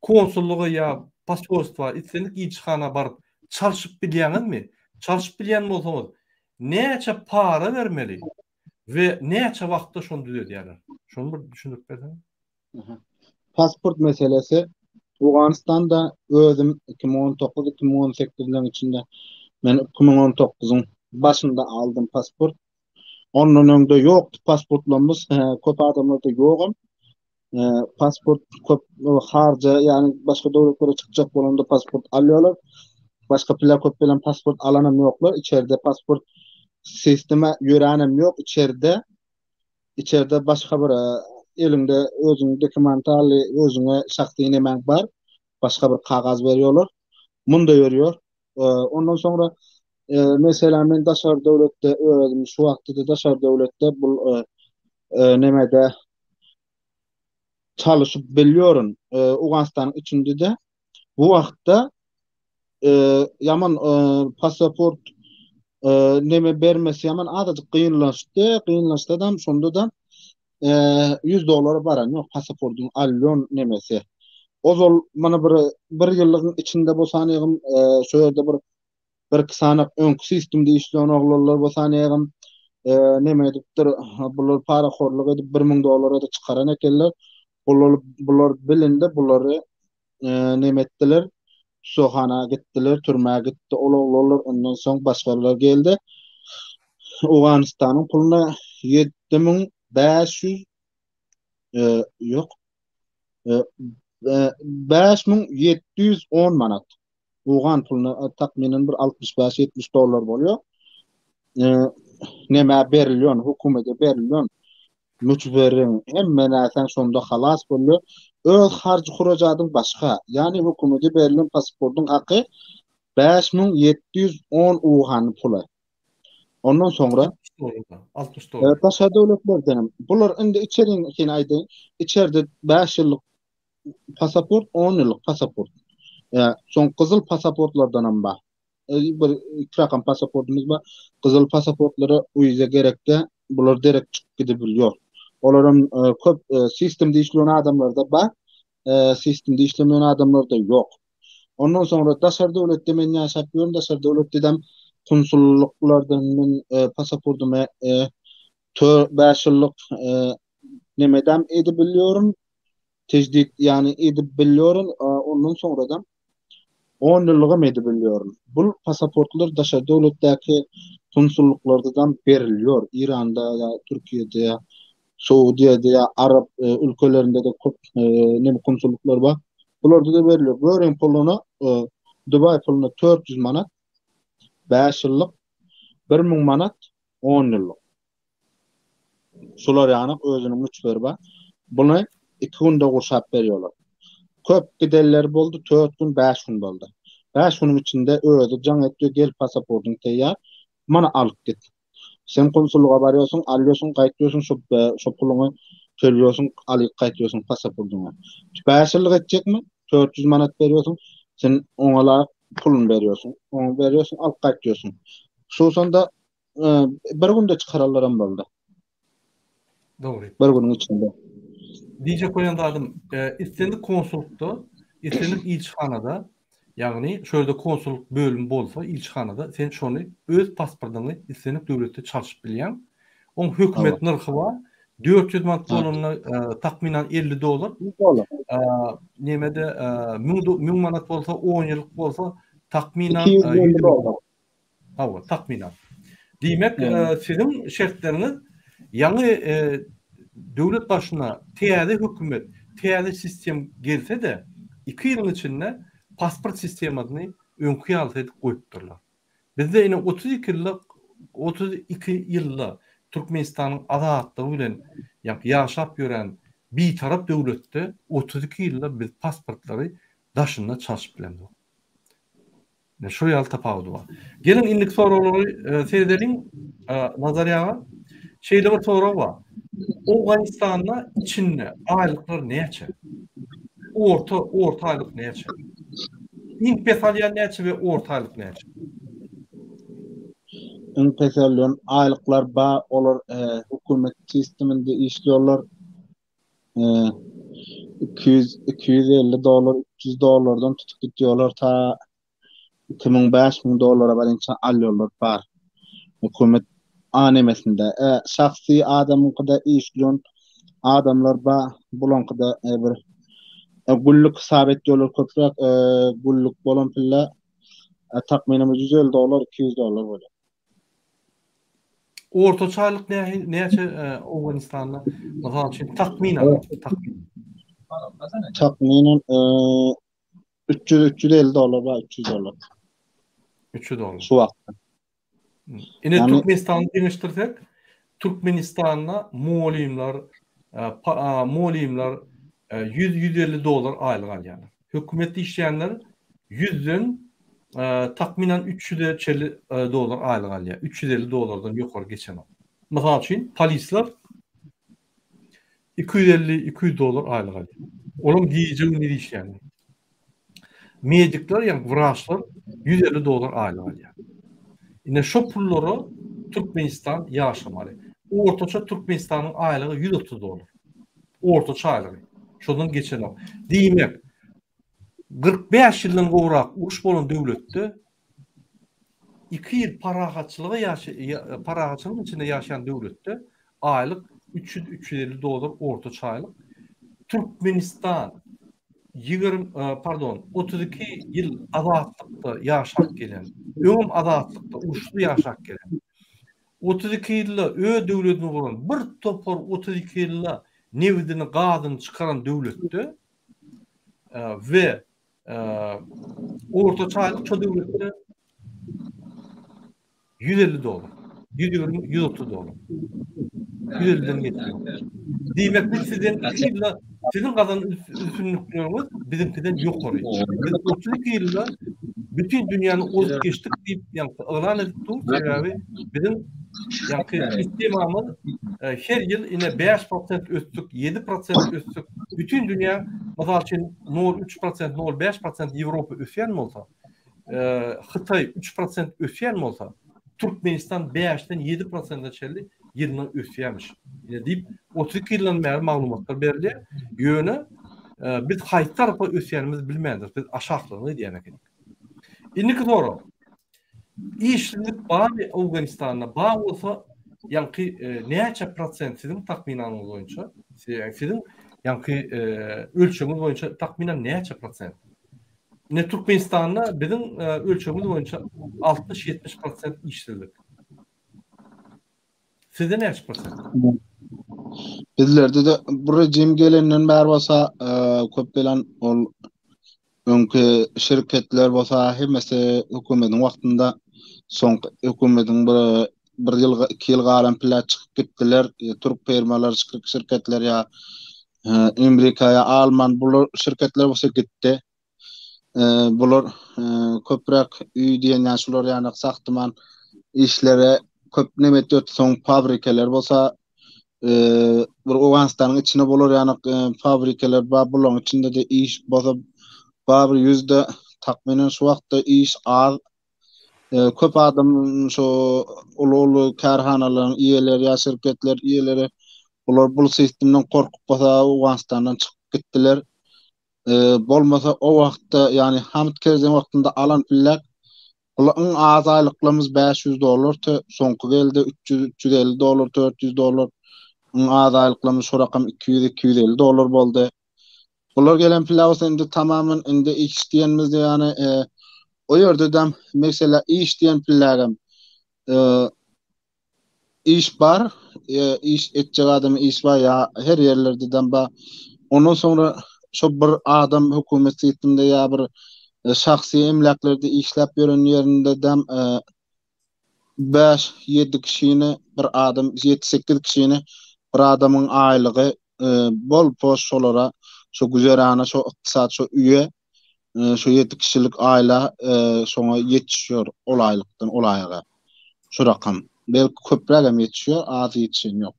Konsulluğa ya pasportwa itsenik ýyçyhana barıp çalışıp bilýäňiz mi? Çalışıp bilýän bolsaňyz näçe para vermeli we näçe wagtda şonu düzelýärler? Şonu bir düşünüp berseňiz. Pasport meselesi Afganistan'da özüm 2019-2018'lerin içinde ben 2019'un başında aldım pasport. Onun önünde yoktu pasportlarımız. Köp adamlarda yokum. Pasport köp harca yani başka devletlere çıkacak bolanda pasport alıyorlar. Başka plakot bilen pasport alanam yoklar. İçeride pasport sisteme yörenem yok. İçeride başka bir elinde özünün dokümantalı özüne şahsi nemen var. Başka bir kağız veriyorlar. Munda veriyor. Ondan sonra mesela ben Daşar devlette öğrendim. Şu vakti de Daşar devlette bu nemede çalışıp biliyorum. Uganistan'ın içinde de bu vakta yaman pasaport neme bermesi yaman adacık kıyınlaştı adam sonunda da $100 baran yok pasaportun alyon nemesi. O zol mana bir yıllığın içinde bosanýygym şu ýerde bir sanak öňkü sistemde işleýän oglanlar bosanýygym neme edipdir bular para horlyk edip $1000 da çıkaran ekenler. Bular bilindi, bulary neme etdiler. Sohana gittiler, türmäge gitti. Olaglar ondan soň başgalar geldi. Uganistanyň puluna 7500 yok 5710 manat. Ugan puluna takminen bir $65-70 bolýar. Näme berilýän, hökümete berilýän müçberin hemme näsen sonda halas bolýar. Öz harjy hurajatyň başga, ýani hökümete berilýän pasportun haqqy 5710 ugan pula. Ondan sonra $60. taşa döwletlerden bular indi içeriň aýdy. İçeride 5 ýyllyk pasaport, 10 ýyllyk pasaport. Son kızıl pasaportlardan bar. Bir iki rakam pasaportumuz var. Kızıl pasaportlara uyuza gerekte bular direkt çıkıp gidebiliyor. Olaram köp sistemde işleyen adamlar da var. Sistemde işlemeyen adamlar da yok. Ondan sonra daşar döwletde men ýaşap ýörüm. Daşar döwletden konsulluklardan men pasaportumy 5 ýyllyk nemedem edip biliyorum. Tejdit yani edip biliyorum. Ondan sonradan 10 ýyllyga edip biliyorum. Bu pasaportlar daşa döwletdäki konsulluklardan berilýär. İranda ya Türkiýede ya Saudiýede ya Arap ülkelerinde de köp neme konsulluklar bar. Bularda da berilýär. Göreň puluna Dubai puluna 400 manat 5 ýyllyk 1000 manat 10 ýyllyk. Şolar ýany özüniň müçberi bar. Bunu 2 günde gurşap berýärler. Köp gideller boldy, 4 gün 5 gün boldy. 5 günün içinde özü jaň etdi, gel pasaportun teýýar, mana alyp git. Sen konsulluğa barýarsyň, alýarsyň, gaýtýarsyň, şo puluny төлüyorsun, alyp gaýtýarsyň pasaportuňa. 5 ýyllyk etjekmi? 400 manat berýärsiň, sen oňala pulun berýärsiň. Onu berýärsiň, alyp gaýtýarsyň. Şu sonda bir günde çıkaralaram boldy. Doğru. Bir günün içinde. Diýje koýan adam, istendik konsulukda, istendik ilçhanada, ýagny şöyle konsulluk bölüm bolsa ilçhanada sen şonu öz pasportuňy istendik döwletde çalyşyp bilýän. Oň hökümet narhy bar. 400 manat bolanyna takminan $50. Nemede 1000 manat bolsa 10 ýyllyk bolsa takminan $100. Hawa, takminan. Diýmek, sizin şertleriniz ýany döwlet başına täze hökümet, täze sistem gelse de 2 ýylyň içinde pasport sistemasyny öňkü ýaly edip goýupdyrlar. Bizde ine 32 ýylda Türkmenistanyň azatlygy bilen ýaşap ýören bir tarap döwletde 32 ýylda biz pasportlary daşynda çalyşyp bilendik. Ne şu ýaly tapawdy bar. Gelin indik soralary seýredelim nazarýaga. Şeýle bir soru bar. Awganistanda içinde aýlyklar näçe? Orta aýlyk näçe? Impesaliýan näçe we orta aýlyk näçe? Impesaliýan aýlyklar bar, olar hökümet sisteminde işliyorlar. $250, $300'dan tutup gitýärler ta $2000-5000 barança alýarlar bar. Hökümet anemesinde şahsi adamynkda işleýän adamlar bar, bulankda bir gulluk sabit ýollar köpräk gulluk bolan pilla takminan $150, $200 bolýar. Ortaça aýlyk näçe Awganistanda? Masalan üçin takminan. Takminan $300-350 bar, $300. $300. Şu wagtda. Ine Türkmenistan'ı demiştirsek, Türkmenistan'da molimler $100-150 aylık alýar. Hökümetde işleyenler 100'den takminan $350 aylık alýar. $350'dan ýokary geçen. Mesela için polisler $250-200 aylık alıyor. Onun diyeceği ne diş yani? Medikler yani vraçlar $150 aylık alıyor. Yine şu pulları Türkmenistan yaşamalı. Ortaça Türkmenistan'ın aylığı $130. Ortaça aylığı. Şundan geçen o. Demek 45 yıldan gowrak uruş bolan döwletde 2 yıl parahatçılığın içinde yaşayan döwletde aylık $300-350 ortaça aylık. Türkmenistan 32 yıl azatlıkta yaşak gelen, öňüm azatlıkta uruşlu yaşak gelen, 32 yılla döwletini kuran, bir topar 32 yılla nevdini gadyny çıkaran döwletde ve ortaça aylyk ço döwletde $150, $130. 150'den geçiyor. Demek ki sizin kazan üstünlükleriniz bizimkiden yok oluyor. Biz 32 yılda bütün dünyanın olup geçtik deyip ilan ettik. Sebebi bizim istimamız her yıl yine 5% öttük, 7% öttük. Bütün dünya mesela için 0,3%, 0,5% Avrupa ösyen mi olsa, Xitay 3% ösyen mi olsa, Türkmenistan 5'ten 7%'a çelli yılına ösyemiş. Deyip 32 yıldan beri maglumatlar berilýär. Ýöne biz haýsy tarapa ösýänimizi bilmeýändir. Biz aşaklaryny diýenek. Indiki soru. İşlik bari Afganistan'a bağ olsa näçe prosent sizin takminanyňyz boýunça? Sizin ölçümüz boýunça takminan näçe prosent? Ne Türkmenistan'da bizim ölçümüz boýunça 60-70% işsizlik. Sizde näçe prosent? Bizlerde de bu rejim gelenden beri bolsa köp gelen ol öňkü şirketler bolsa hemmesi hökümetiň wagtynda soň hökümetiň bir ýylga 2 ýylga alan pilla çykyp gitdiler. Türk firmalar, şirketler ya Amerika, Alman bular şirketler bolsa gitdi. Bular köprak üý diýen şular ýani saktyman işlere köp nemet ötsoň fabrikalar bolsa bir Awganistanyň içine bolar ýani fabrikalar bar bularyň içinde de iş bolsa bar %, takminen şu wagtda iş az. Köp adam şu ulu karhanalaryň iýeleri ýa şirketler iýeleri bular bu sistemden korkup bolsa Awganistandan çykyp gitdiler. Bolmasa o wagtda ýani Hamid Karzai wagtynda alan pullar olaryň az aýlyklarymyz $500, soňky geldi $300-350, $400. Az aýlyklarymyz şu rakam $200-250 boldy. Bular gelen pullar indi tamamen indi iş diýenimiz ýani o ýerde de mesela iş diýen pullarym iş bar, iş etjek adam iş bar ya her yerlerde de ba. Ondan sonra şu bir adam hökümet systeminde ya bir şahsy emlaklerde işläp ýören ýerinde de 5-7 kişini bir adam 7-8 kişini bir adamın aýlygy bol poş şolara şu güzerana şu iqtisat şu üye şu 7 kişilik aýla şoňa ýetişýär ol aýlykdan ol aýaga. Şu rakam belki köprägem ýetişýär, az ýetişen ýok.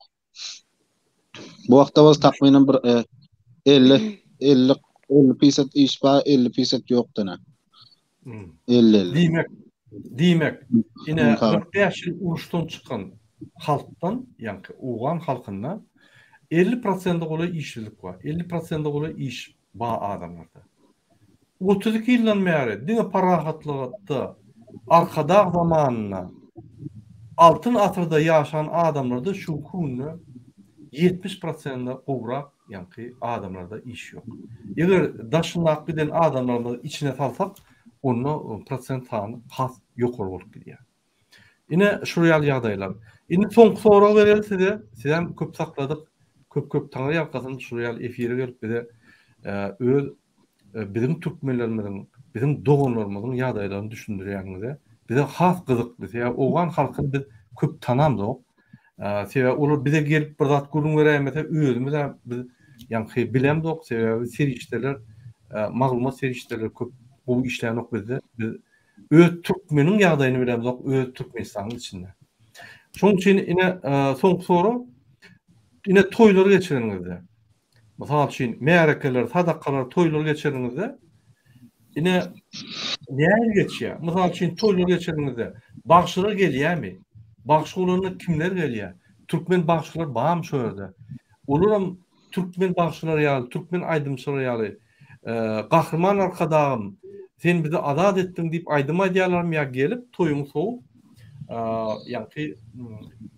Bu wagtda biz takminen bir 50% iş bar, 50% ýok dene. 50. Demek yine 45 yıl uruşdan çıkan halktan, yani Uğan halkından 50% goly işçilik var. 50% goly iş ba adamlarda. 32 yıldan beri dine parahatlıqda arkada zamanına altın atırda yaşayan adamlarda şu kunlu 70% gowrak yani adamlarda iş yok. Eğer daşınlak biden adamlarda içine salsak onu prosent tanı has yok olup gidiyor. Yine şuraya ýagdaýlar. Indi soňky soragy bereli sizem köp sakladyk. Köp taňy ýakasyn şuraya efire gelip bide öz bizim türkmenlerimiň, bizim doganlarymyň ýagdaýlaryny düşündirýände bize has gyzykly. Ýa Owgan halkyny biz köp tanamdyk. Sebäbi olar bize gelip bir zat gurun berýärmese özümiz biz ýa-ni bilemdik. Sebäbi serişdeler, maglumat serişdeler köp bu işlerini ok bizde. Biz öz Türkmenin ýagdaýyny bilemdik, öz Türkmenistanyň içinde. Şoň üçin ine soňky soru Ine toylar geçiriňizde. Mysal üçin meýarekeler, sadakalar, toylar geçiriňizde ine näme geçýär? Mysal üçin toylar geçiriňizde bagşylar gelýärmi? Bagşylaryna kimler gelýär? Türkmen bagşylar barmy şu ýerde? Olaram Türkmen bagşylar ýaly, Türkmen aýdymçylar ýaly, gahrman arkadağım, sen bizi azat ettin diýip aýdym aýdýarlarmy ýa gelip toýuň sow ýa-ni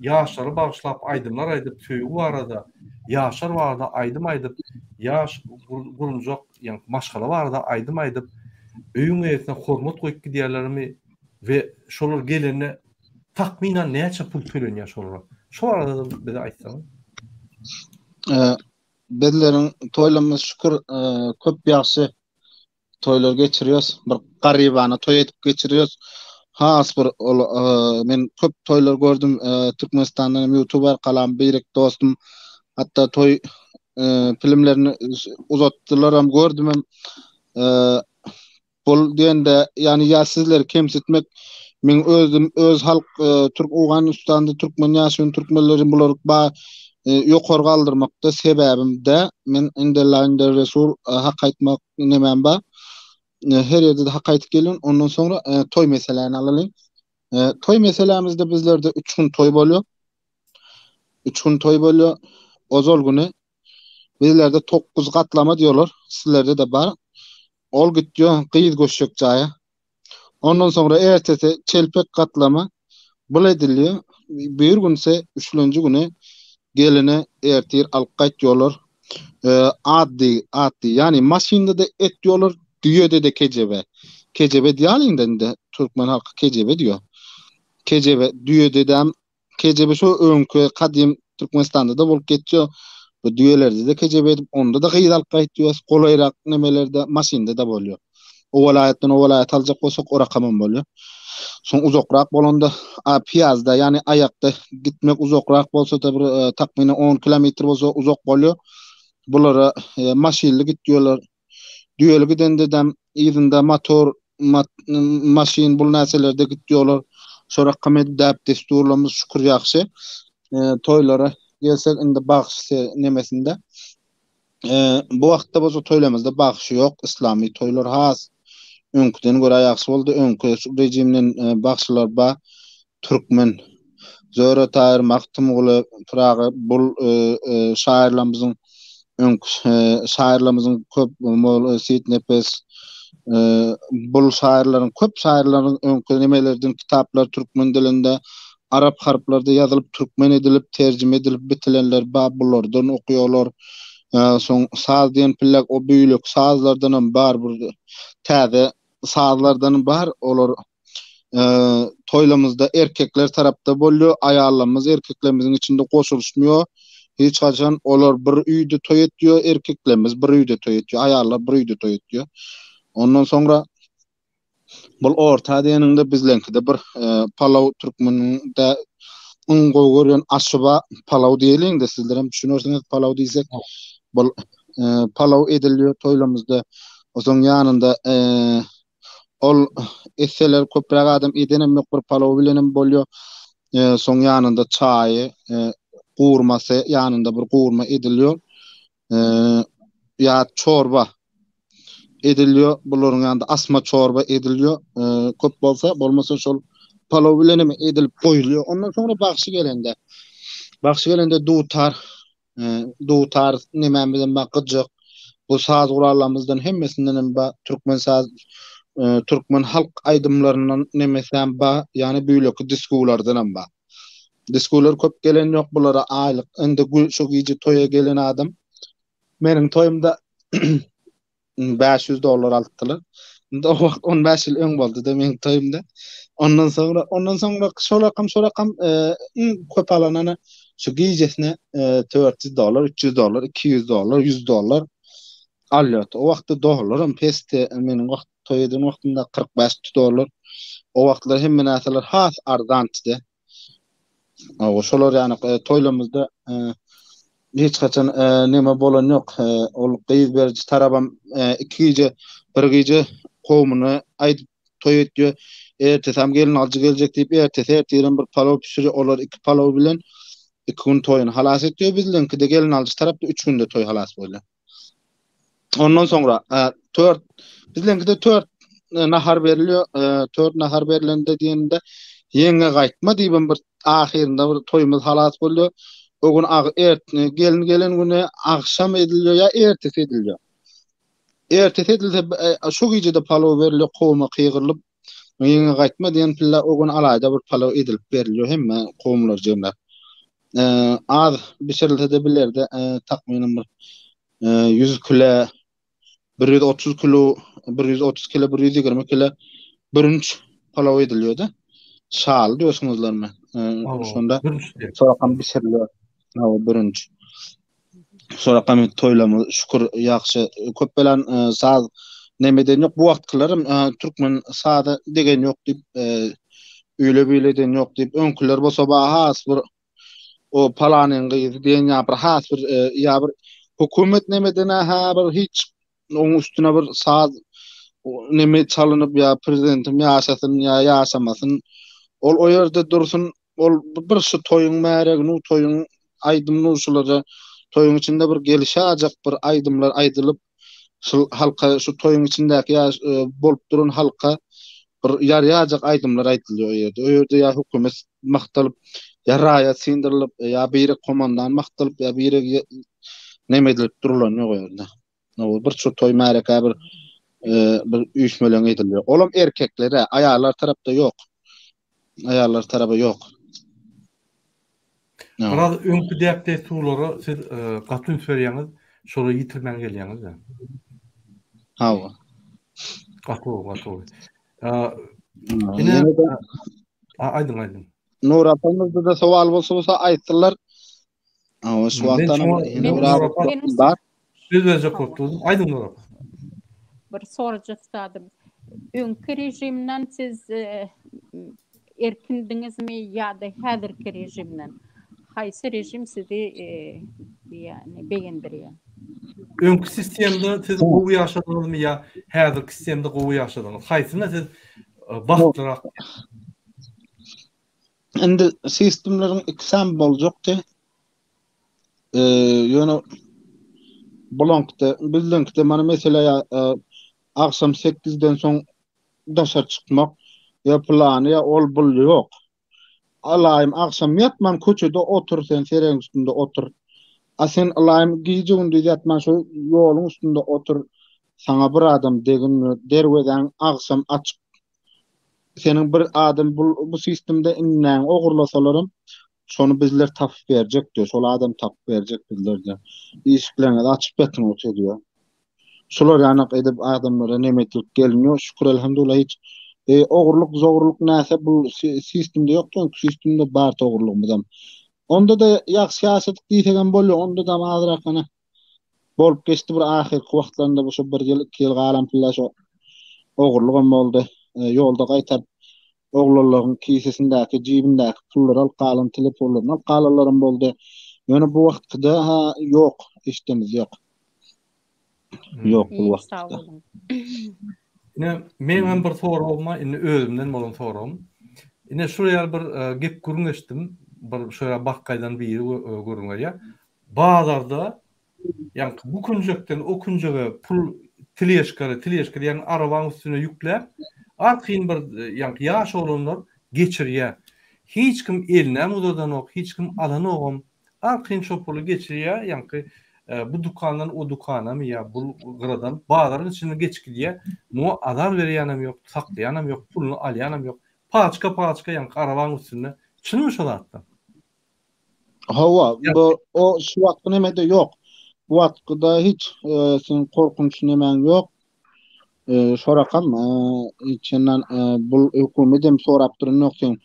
ýaşlary bagşlap aýdymlar aýdyp söýgü barada, ýaşlar barada aýdym aýdyp, ýaş gurunjak ýa-ni maşgala barada aýdym aýdyp, öýüň eýetine hormat goýup gidýärlermi we şolar gelene takminan näçe pul tölenýär şolara? Şu arada da bize aýtsaňyz. Bizlerin toýlamyz şükür köp ýaxşy toýlar geçiriyoruz. Bir garybana toy edip geçiriyoruz. Has bir men köp toylar gördüm Türkmenistandan YouTuber kalan birek dostum hatta toy filmlerini uzattılar hem gördüm hem bol diýende yani ya sizleri kemsitmek men özüm öz halk Türk Awganistanda Türkmen ýaşaýan türkmenleri bular ba ýokary galdyrmakda sebäbim de men indellerde Resul hak aýtmak nemem ba her yerde de hak aýtyp gelin. Ondan sonra toy meselelerini alalım. Toy meselemizde bizlerde 3 gün toy bolýar. 3 gün toy bolýar. Ozol güni bizlerde 9 gatlama diýorlar. Sizlerde de bar. Ol gitýär gyýyz goşjak jaýa. Ondan sonra ertesi çelpek gatlama bul edilýär. Bir günse 3-nji güni gelini ertir alyp gaýtýarlar. Addy yani maşynda da et diýorlar. Düýede de kejebe. Kejebe diýalinden de Türkmen halky kejebe diýor. Kejebe düýede de kejebe şu öňkü kadim Türkmenistanda da bolup getýär. Bu düýelerde de kejebe edip onda da gyýyz alyp gaýtýar. Golaýrak nemelerde maşynda da bolýar. O welaýatdan o welaýat aljak bolsak o rakamam bolýar. Soň uzakrak bolanda piyazda yani aýakda gitmek uzakrak bolsa da bir takminen 10 kilometr bolsa uzak bolýar. Bulara maşynly gitýärler. Düýeli gidende dem ýerinde motor maşyn bul näselerde gitýärler. Şora kamet däp desturlarymyz şükür ýaxşy. Toylara gelsek indi bagşy nemesinde. Bu wagtda bolsa toylamyzda bagşy ýok. Islamy toylar has. Öňküden görä ýaxşy boldy. Öňkü rejimden bagşylar ba Türkmen Zöre Taýir Maktumogly Piragy bul şairlerimizin şairlerimizin köp Seyit Nepes bul şairlerin köp şairlerin öňkü nemelerden kitaplar türkmen dilinde Arap harplarda ýazylyp türkmen edilip terjime edilip bitilenler ba bulardan okuýarlar. Soň saz diýen pillek o büýlük sazlardan bar bir täze sazlardan bar olar toýlamyzda erkekler tarapda bolýar, aýallarymyz erkeklerimizin içinde goşuluşmýar. Hiç kaçan olar bir üýde toy etýär, erkeklerimiz bir üýde toy etýär, aýallar bir üýde toy etýär. Ondan sonra bul orta diýeninde bizlenkide bir palaw türkmeninde görýän aşyba palaw diýelim de sizler hem düşünýärsiňiz palaw diýsek bul palaw edilýär toýlamyzda. Oňa ýanynda ol esseler köpräk adam edenem ýok bir palaw bilenem bolýar. Soň ýanynda çaýy gurmasy ýanynda bir gurma edilýär. Ya çorba edilýär. Bularyň ýanynda asma çorba edilýär. Köp bolsa, bolmasa şol palaw bilenem edilip goýulýar. Ondan sonra bagşy gelende dutar nemem bilen bakjak. Bu saz gurallarymyzdan hemmesinden ba türkmen saz türkmen halk aýdymlarynyň nemesem ba ýani büýleki diskulardan ba. Diskular köp gelen ýok bulara aýlyk. Indi şu giýje toya gelen adam. Meniň toýumda $500 aldylar. Indi o wagt 15 ýyl öň boldy da meniň toýumda. Ondan sonra şol rakam köp alanana şu giýjesine $400, $300, $200, $100 alýar. O wagtda dollaram peste meniň wagt toy eden wagtymda $45. O wagtlar hemme näseler has arzançdy. O şolar yani toýlamyzda hiç kaçan neme bolan ýok. Ol gyýyz berji tarabam iki gije bir gije gowmuny aýdyp toy etýär. Ertesam gelin aljy geljek diýip ertesi bir palaw pişirýär. Olar iki palaw bilen 2 gün toyuny halas etdiýär, bizlenki de gelin alyjy tarapda 3 günde toy halas bolýar. Ondan sonra 4 bizlenki de 4 nahar berilýär. 4 nahar berilende diýende ýeňe gaýtma diýip bir ahirinde bir toýumuz halas bolýar. O gün gelin güne akşam edilýär ya ertesi edilýär. Ertesi edilse şu gecede palaw berilýär, gowma kygyrlyp ýeňe gaýtma diýen pilla o gün alayda bir palaw edilip berilýär hemme gowmlar jemler. Az bişirilse de bilerde takminim 100 kilo 130 kilo 130 kilo 120 kilo birinci palaw edilýärdi. Şal diýoşuňuzlarmy? Şonda sorakam bişirilýär. Birinci. Sorakam toýlamy şükür ýaxşy köp bilen saz nemeden ýok bu wagtlarym türkmen sazy degen ýok diýip öýle beýleden ýok diýip öňküler bolsa has bir o palanyň gyzy diýen ýa bir has bir ýa bir hökümet nemeden bir hiç oň üstüne bir saz neme çalynyp ýa prezidentim ýaşasyn ýa ýaşamasyn ol o ýerde dursun ol bir şu toyuň märegini toyuň aýdymly şulara toyuň içinde bir gelişäjek bir aýdymlar aýdylyp şu halka şu toyuň içindäki bolup duran halka bir ýarýajak aýdymlar aýdylýar ýerde. O ýerde ýa hökümet maktalyp ýa raýat sindirilip ýa biri komandan maktalyp ýa biri neme edilip durulan ýok ýerde. Bir şu toy märeke bir üýşmelen edilýär. Olam erkeklere, aýallar tarapda ýok. Aýallar tarapy ýok. Biraz öňkü däpde suwlary siz gatyn söýýäňiz, şola ýitirmän gelýäňiz. Hawa. Gatu. Aydın. Nur apamızda da sowal bolsa aýtdylar. Şu wagtdan Söz berjek boldum. Aydın Nur apa. Bir soraja tutadym. Öňkü rejimden siz erkindiňizmi ýa-da häzirki rejimden? Haýsy rejim sizi ýani beýendirýär? Öňkü sistemde siz gowy ýaşadyňyzmy ýa häzirki sistemde gowy ýaşadyňyz? Haýsyna siz bagtlyrak? Endi sistemleriň iksam boljakdy. Ýöne bulankda bizdenkide mana mesela akşam 8'den soň daşar çykmak ýa plany ýa ol bul ýok. Alaýym akşam ýatman köçede otur sen sereň üstünde otur. Asen alaýym giýjeginde ýatman şu ýoluň üstünde otur. Saňa bir adam degin derweden akşam açyp senin bir adam bu sistemde innen ogurlasalarym şonu bizler tapyp berjek diýär. Şol adam tapyp berjek bizlerge. Işiklerini açyp betini otýar. Şolar ýanyk edip adamlara nemetlik gelmiyor. Şükür elhamdülillah hiç ogurluk näse bu sistemde ýokdy. Sistemde bar ogurlugymyzam. Onda da ýax siýasat diýsen bolýar. Onda da mazrak ana bolup geçdi bir ahirki wagtlarynda bu bir ýyl 2 ýyl galan pilla şo ogurlugam boldy. Ýolda gaýtap oglanlaryň kisesindäki jibindäki pullary alyp galan telefonlaryny alyp galanlarym boldy. Ýöne bu wagtda ýok, işdemiz ýok. Ýok bu wagtda. Ine men bir soragma, ine özümden bolan soragym. Ine şuraya bir gep gürüňeşdim, bir şöyle bakkaýdan biri görüňär. Bazarda ýani bu kunjakdan o kunjaga pul tileşkary ýani arabaň üstüne ýükläp arqyn bir ýani ýaş olanlar geçirýär. Hiç kim elnäm uzadan ok, hiç kim alan ogam arqyn şo pulu geçirýär, ýani bu dukandan o dukana mı ya bu gıradan bazarın içine geçkiliye mu azar verýänem ýok, saklaýanem ýok, pulunu alýanem ýok. Paçka ýani arabaň üstüne çynmy şolatda? Hawa, bu o şu wagtda nemede ýok. Bu wagtda hiç sen korkunç nemen ýok. Sorakam içinden bu hökümetem sorap durun ýok sen.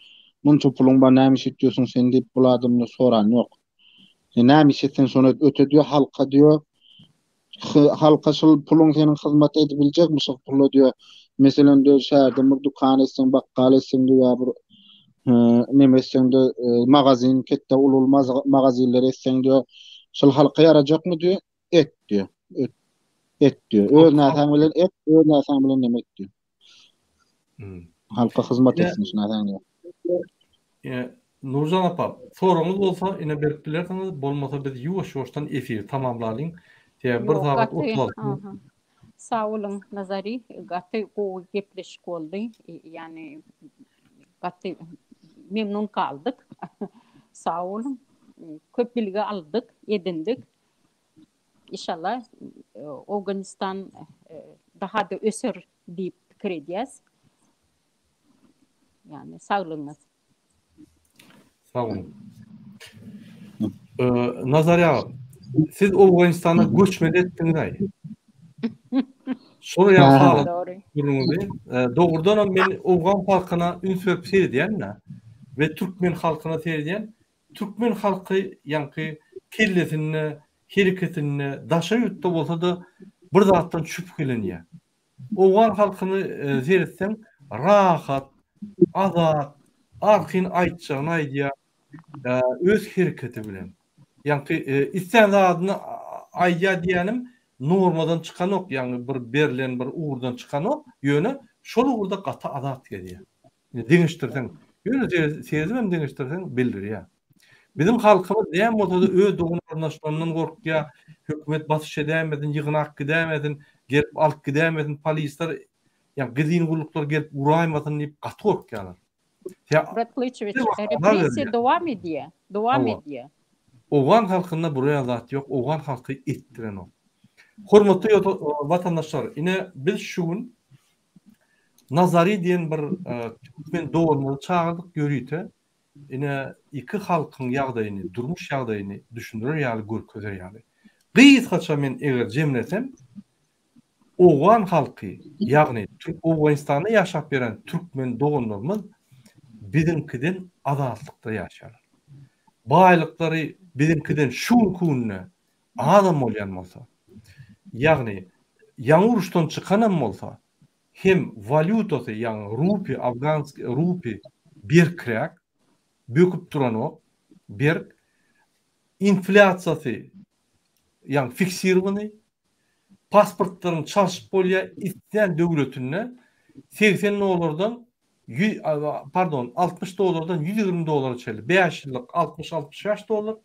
Munça pulun bar näme işitýärsiň sen diýip bu adamny soran ýok. Näme işitsen şonu ötediyor halka diyor. Halka şol pulun senin hyzmat edip biljek mi şol pulu diyor. Meselen diyor şäherde bir dukan etsen, bakkal etsen diyor bir neme etsen de magazin ketde ulul magazinler etsen diyor. Şol halka yarajakmy diyor. Et diyor. Et diyor. Öz näsen bilen et, öz näsen bilen nemek diyor. Halka hyzmat etsin şuna diyor. Nurcan apa, sorunuz bolsa ine berip bilersiňiz, bolmasa biz ýuwaş-ýuwaşdan efir tamamlalyň. Bir Yok, saat gaty, 36 aha. Sağ olun Nazari, gaty gowy gepleşik boldy. Yani gaty memnun kaldık. Sağ olun. Köp bilgi aldık, edindik. İnşallah Afganistan daha da öser deyip fikir edeceğiz. Yani sağlığınız. Sağ olun. Nazari abi, siz Afganistan'a göçmeli ettiniz. Sonra ya halat Doğru. durumu doğrudan men Afgan halkına ünsörp seyirdiyen ve Türkmen halkına seyirdiyen Türkmen halkı yankı kellesini, hareketini daşa yuttu bolsa da bir zattan şüpheleniyor. Afgan halkını seyretsen rahat, azat, arkin aytçağına aydiya öz hareketi bilen. Yankı isten adını aydiya diyenim normadan çıkan ok, yani bir berlen bir uğurdan çıkan ok yönü şol uğurda gata azat geliyor. Deňişdirsen, yönü sezmem deňişdirsen bildir ya. Bizim halkymız näme bolsa öz dogunarnaşlarından gorkýa, hökümet basyş edämedin, ýygynak gidämedin, gelip alyp gidämedin, polisler ýa gidin gulluklar gelip uraýmasyn diýip gaty gorkýarlar. Bratliçeviç, represiya devam ediyor. Devam ediyor. Afgan halkyna buraya zat yok. Afgan halky etdiren o. Hormatly vatandaşlar, ine biz şu gün Nazari diýen bir Türkmen dogulmagy çağırdyk görýte. Ine iki halkyň ýagdaýyny, durmuş ýagdaýyny düşündirer ýaly görkezler ýaly. Gysgaça men eger jemlesem, Afgan halky, ýagny Afganistanda ýaşap beren Türkmen dogulmalarymyz bizimkiden azatlykda ýaşar. Baýlyklary bizimkiden şu kunna adam bolýan bolsa, ýagny ýaňy uruşdan çykanam bolsa, hem valutasy ýa-ni rupi, afgansk rupi berkirek, böküp duran o, berk, inflasiýasy ýa-ni fiksirowany, pasportlaryň çalyşyp bolýa isten döwletine $80 $60 $120 çeli. 5 ýyllyk $60-65,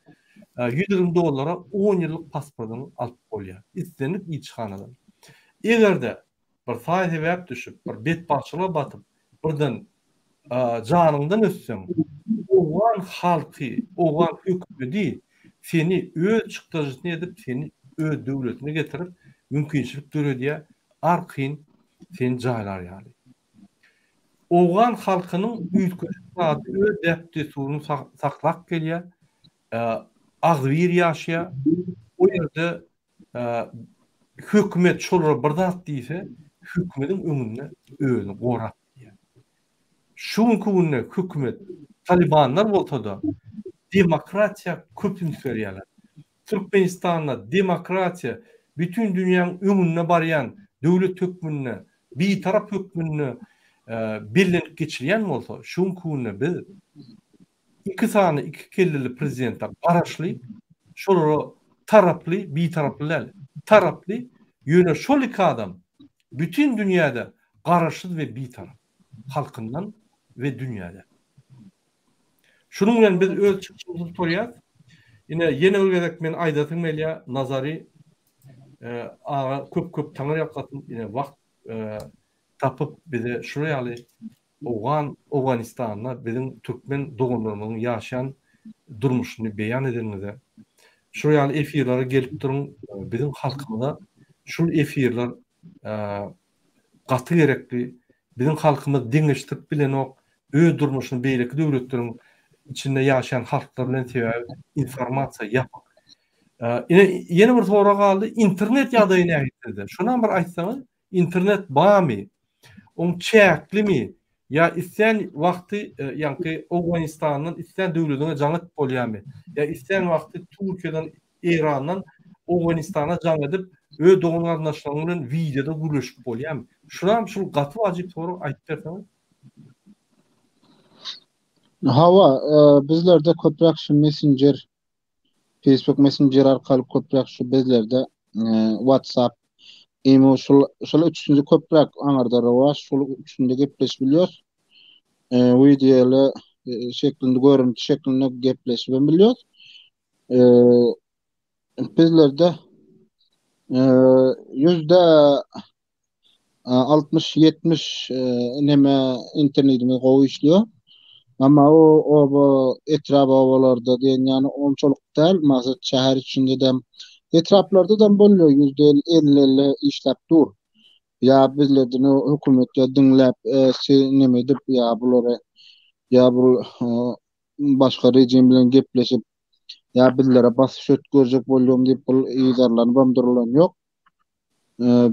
$120 10 ýyllyk pasportyny alyp bolýar. İstenip ýyçhanadan. Egerde bir saýy sebäp düşüp, bir betbaşçylyga batyp, birden janyňdan ötseň, Afgan halky, Afgan hökümeti seni öz çykdyjyny edip, seni öz döwletine getirip, mümkinçilik döredýär, arkyn seni jaýlar ýaly. Afgan halkynyň ülkesi öz depdesuny saklap gelýär, agzbir ýaşaýar. O ýerde hökümet şolara bir zat diýse, hökümetiň öňünde özüni gorat diýär. Şuňky günde hökümet Talibanlar bolsa da demokratiýa köpüň berýärler. Türkmenistanda demokratiýa bütün dünýäniň öňünde barýan döwlet hökmüne, bir tarap hökmüne bellenip geçirýän bolsa, şuňky günde biz iki kelleli prezidentler garaşly, şolara taraply, bir taraply, taraply ýöne şol iki adam bütün dünýäde garaşly we bir tarap halkyndan we dünýäde. Şunun bilen biz öz çykýymyzy torýar. Ine ýene öwredek men aýdatym elýär Nazari köp taňar ýakatyn ine wagt tapıp bize şuraya Afganistan'da bizim Türkmen doğumlarının yaşayan durmuşunu beyan edeninde şuraya efirlere gelip durun bizim halkımıza şu efirler katı gerekli bizim halkımız dinleştirip bilen o öz durmuşunu beyleki devletlerin içinde yaşayan halklarla informasiya yapıp yeni bir soru kaldı internet ýagdaýyna aýtdy. Şuna bir aýtsaňyz internet barmy? On çäkli mi? Ya isten wagty ýa-ni Afganistanyň isten döwletine jaňyt bolýarmy? Ya isten wagty Türkiýeden, Irandan Afganistana jaň edip öz dogunarnaşlaryň bilen videoda gürleşip bolýarmy? Şuram şu gaty wajyp soru aýtyp berseňiz. Hawa bizlerde köprak şu Messenger, Facebook Messenger arkaly köprak şu bizlerde WhatsApp emo şol üçüncü köprak aňardara var, şol üçünde gepleşip bilýär. Videoly şeklinde, görüntü şeklinde gepleşip biliyoruz. Bizlerde %60-70 neme internetimiz gowy işliyor. Ama o bu etraf ovalarda diyen yani onçoluk değil. Maksat şehir içinde de etraflarda da boluyor. %50 işlep dur. Ya bizlerden o hükümet ya dinlep neme edip ya buları ya bu başka rejim bilen gepleşip ya bizlere basış ötkürjek bolyum diýip bul ýyzarlanyp bamdyrylan ýok.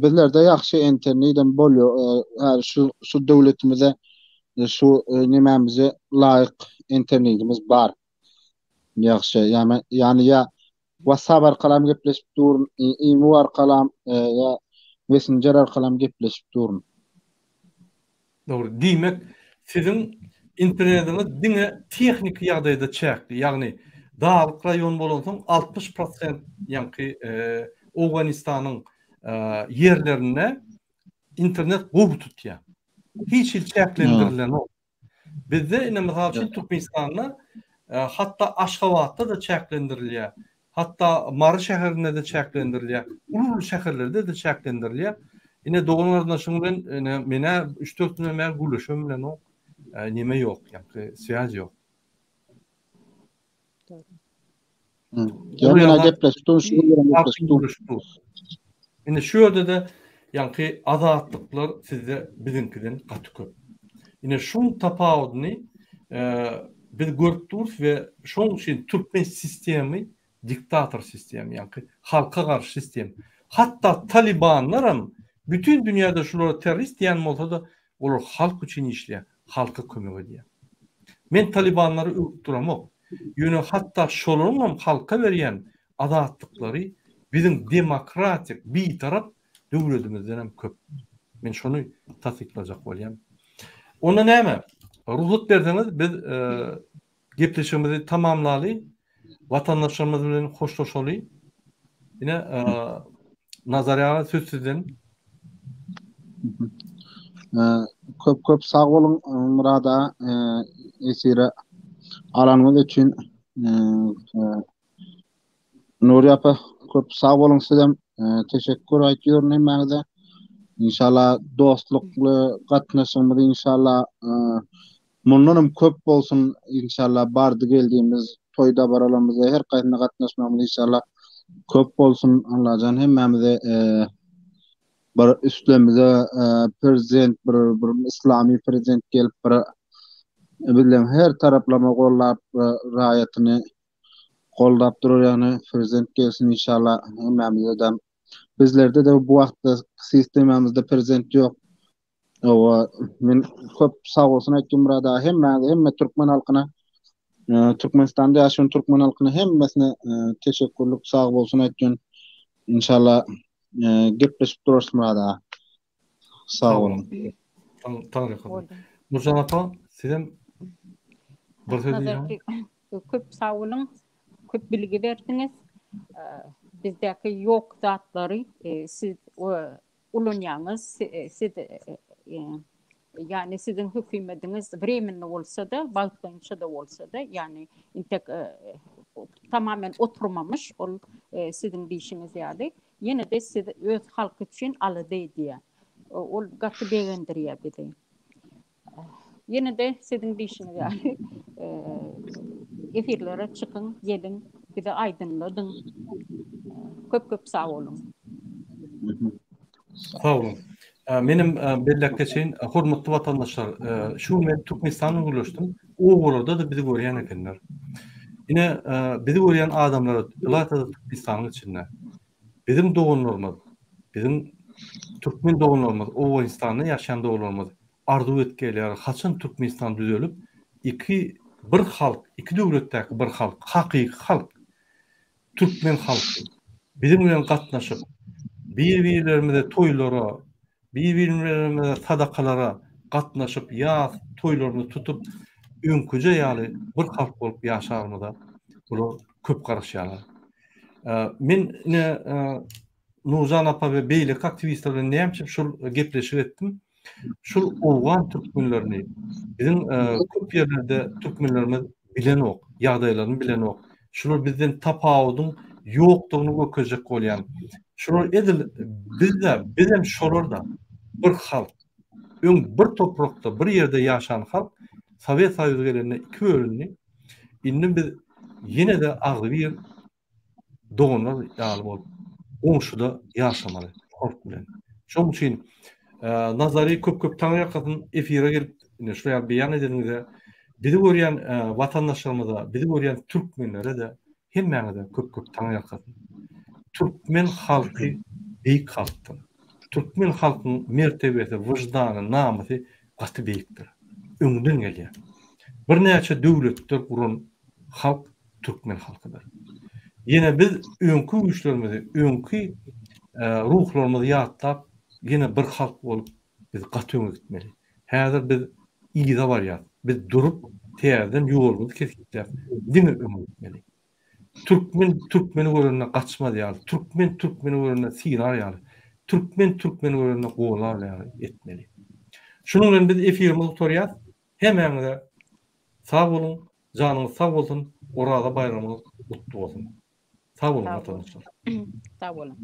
Bizlerde ýaxşy internetten bolýar. Her şu döwletimize şu nememize laýyk internetimiz bar. Ýaxşy ýani ya WhatsApp arkalam gepleşip durun, email arkalam ya Messenger arkalam gepleşip durun. Doğru. Diýmek, sizin internetiniz diňe tehnik ýagdaýda çäkdi. Ýagny dağlık rayon bolansoň 60% ýanky Awganistanyň yerlerine internet gowy tutýar. Hiç il çäklendirilýän ok. Bizde ine mysal üçin Türkmenistanda hatta Aşgabatda da çäklendirilýär. Hatta Mary şäherinde de çäklendirilýär. Ulul şäherlerde de çäklendirilýär. Ine doğanlarına şundan mene 3-4 nömer gülüşüm bilen o neme yok yani siyaz yok. Ýa-ni gepleşip Ine şu ýerde de yani azatlıklar sizde bizinkiden gaty köp. Ine şun tapawudyny biz görüp ve şoň üçin Türkmen sistemi diktator sistemi yani halka karşı sistem. Hatta Talibanlaram bütün dünyada şulara terörist diyen bolsa da olur halk için işleyen, halka kömek ediyor. Men Talibanları öldüramok. Yönü hatta şolunum halka veriyen azatlıkları bizim demokratik bir taraf döwletimizden hem köp. Men şonu tasdiklajak bolyam. Ona näme? Ruhsat berdiňiz biz gepleşigimizi tamamlaly. Vatandaşlarymyz bilen hoşlaşaly. Yine Nazarya söz sizden. Köp sağ bolun Murada esire alanymyz üçin Nuri apa köp sağ bolun sizem teşekkür aýtýarym nämäde. İnşallah dostlukly gatnaşymyz inşallah mundan köp bolsun inşallah bardy geldiğimiz toyda baralarymyza her gaýsyna gatnaşmamyz inşallah köp bolsun. Allahjan hemmemize bir üstlerimize prezident bir islami prezident gelip bilen her taraplama gollap raýatyny gollap durýar ýany prezident gelsin inşallah hemmemizden. Bizlerde de bu wagtda sistemamyzda prezident ýok. O men köp sag bolsun aýtdym burada hemme türkmen halkyna Türkmenistanda ýaşaýan türkmen halkyna hemmesine teşekkürlik sag bolsun aýtdym. İnşallah gepleşip durarız burada. Sağ olun. Tamam. Nurcan apa, sizem bir söz diýeň. Köp sağ olun. Köp bilgi berdiňiz. Bizdeki yok zatlary siz ulunýaňyz, siz yani sizin hükümetiniz временно olsa da, balkınça da olsa da yani tamamen oturmamış ol sizin diýişiňiz ýa-da yine de siz öz halk üçin alydy diýär. Ol gaty beğendirýär bizi. Yine de sizin diýişiňiz ýa-da efirlere çıkın, gelin, bizi aydınladyň. Köp sağ olun. Sağ olun. Menim bellek geçen hormatly vatandaşlar, şu men Türkmenistanyň gülüşdüm. O bolada da bizi görýän ekenler. Yine bizi görýän adamlar ýa-da Türkmenistanyň içinde. Bizim doğanlarymyz, bizim Türkmen doğanlarymyz, Awganistanda ýaşaýan doğanlarymyz arzu etgelýär. Haçan Türkmenistan düzelip bir halk, iki döwletdäki bir halk, hakyky halk, Türkmen halky bizim bilen gatnaşyp bir-birlerimize toylara, bir-birlerimize sadakalara gatnaşyp ýa toylaryny tutup öňküje ýaly bir halk bolup ýaşarmyda bu köp garaşýarlar. Men Nurjan apa we beýlik aktivistler bilen näme şol gepleşip etdim. Şol owgan türkmenlerini bizim köp yerlerde türkmenlerimiz bilen ok, ýagdaýlaryny bilen ok. Şular bizden tapawudyň ýokdugyny gökezek bolýan. Şular edil bizem şolarda bir halk, bir toprakda, bir yerde ýaşan halk Sovet Soýuzy gelende iki bölünni. Indi biz yine de agly bir dogonlar ýaly bolup, oňşuda ýaşamaly, halk bilen. Şoň üçin nazary köp taňýakatyn efire gelip, şular beýan edilmede, bizi görýän watandaşlarymyza, bizi görýän türkmenlere de hemmäňe de köp taňýakatyn. Türkmen halky beýik halkdyr. Türkmen halkynyň mertebesi, wyjdany, namysy gaty beýikdir. Öňden gelýär. Bir näçe döwletler guran halk Türkmen halkydyr. Yine biz öňkü güýçlerimizi, öňkü ruhlarymyzy ýatlap, yine bir halk bolup biz gaty öňe gitmeli. Häzir biz ýyda barýar. Biz durup täzeden ýolumuzy kesipler. Dini öňe gitmeli. Türkmeni görende gaçmaz ýaly. Türkmeni görende sinar ýaly. Türkmeni görende golar ýaly etmeli. Şunun bilen biz efirimizi tutarýar. Hemen sağ bolun, janyňyz sağ bolsun, orada bayramyňyz gutly bolsun. Sağ bolun vatandaşlar. Sağ bolun.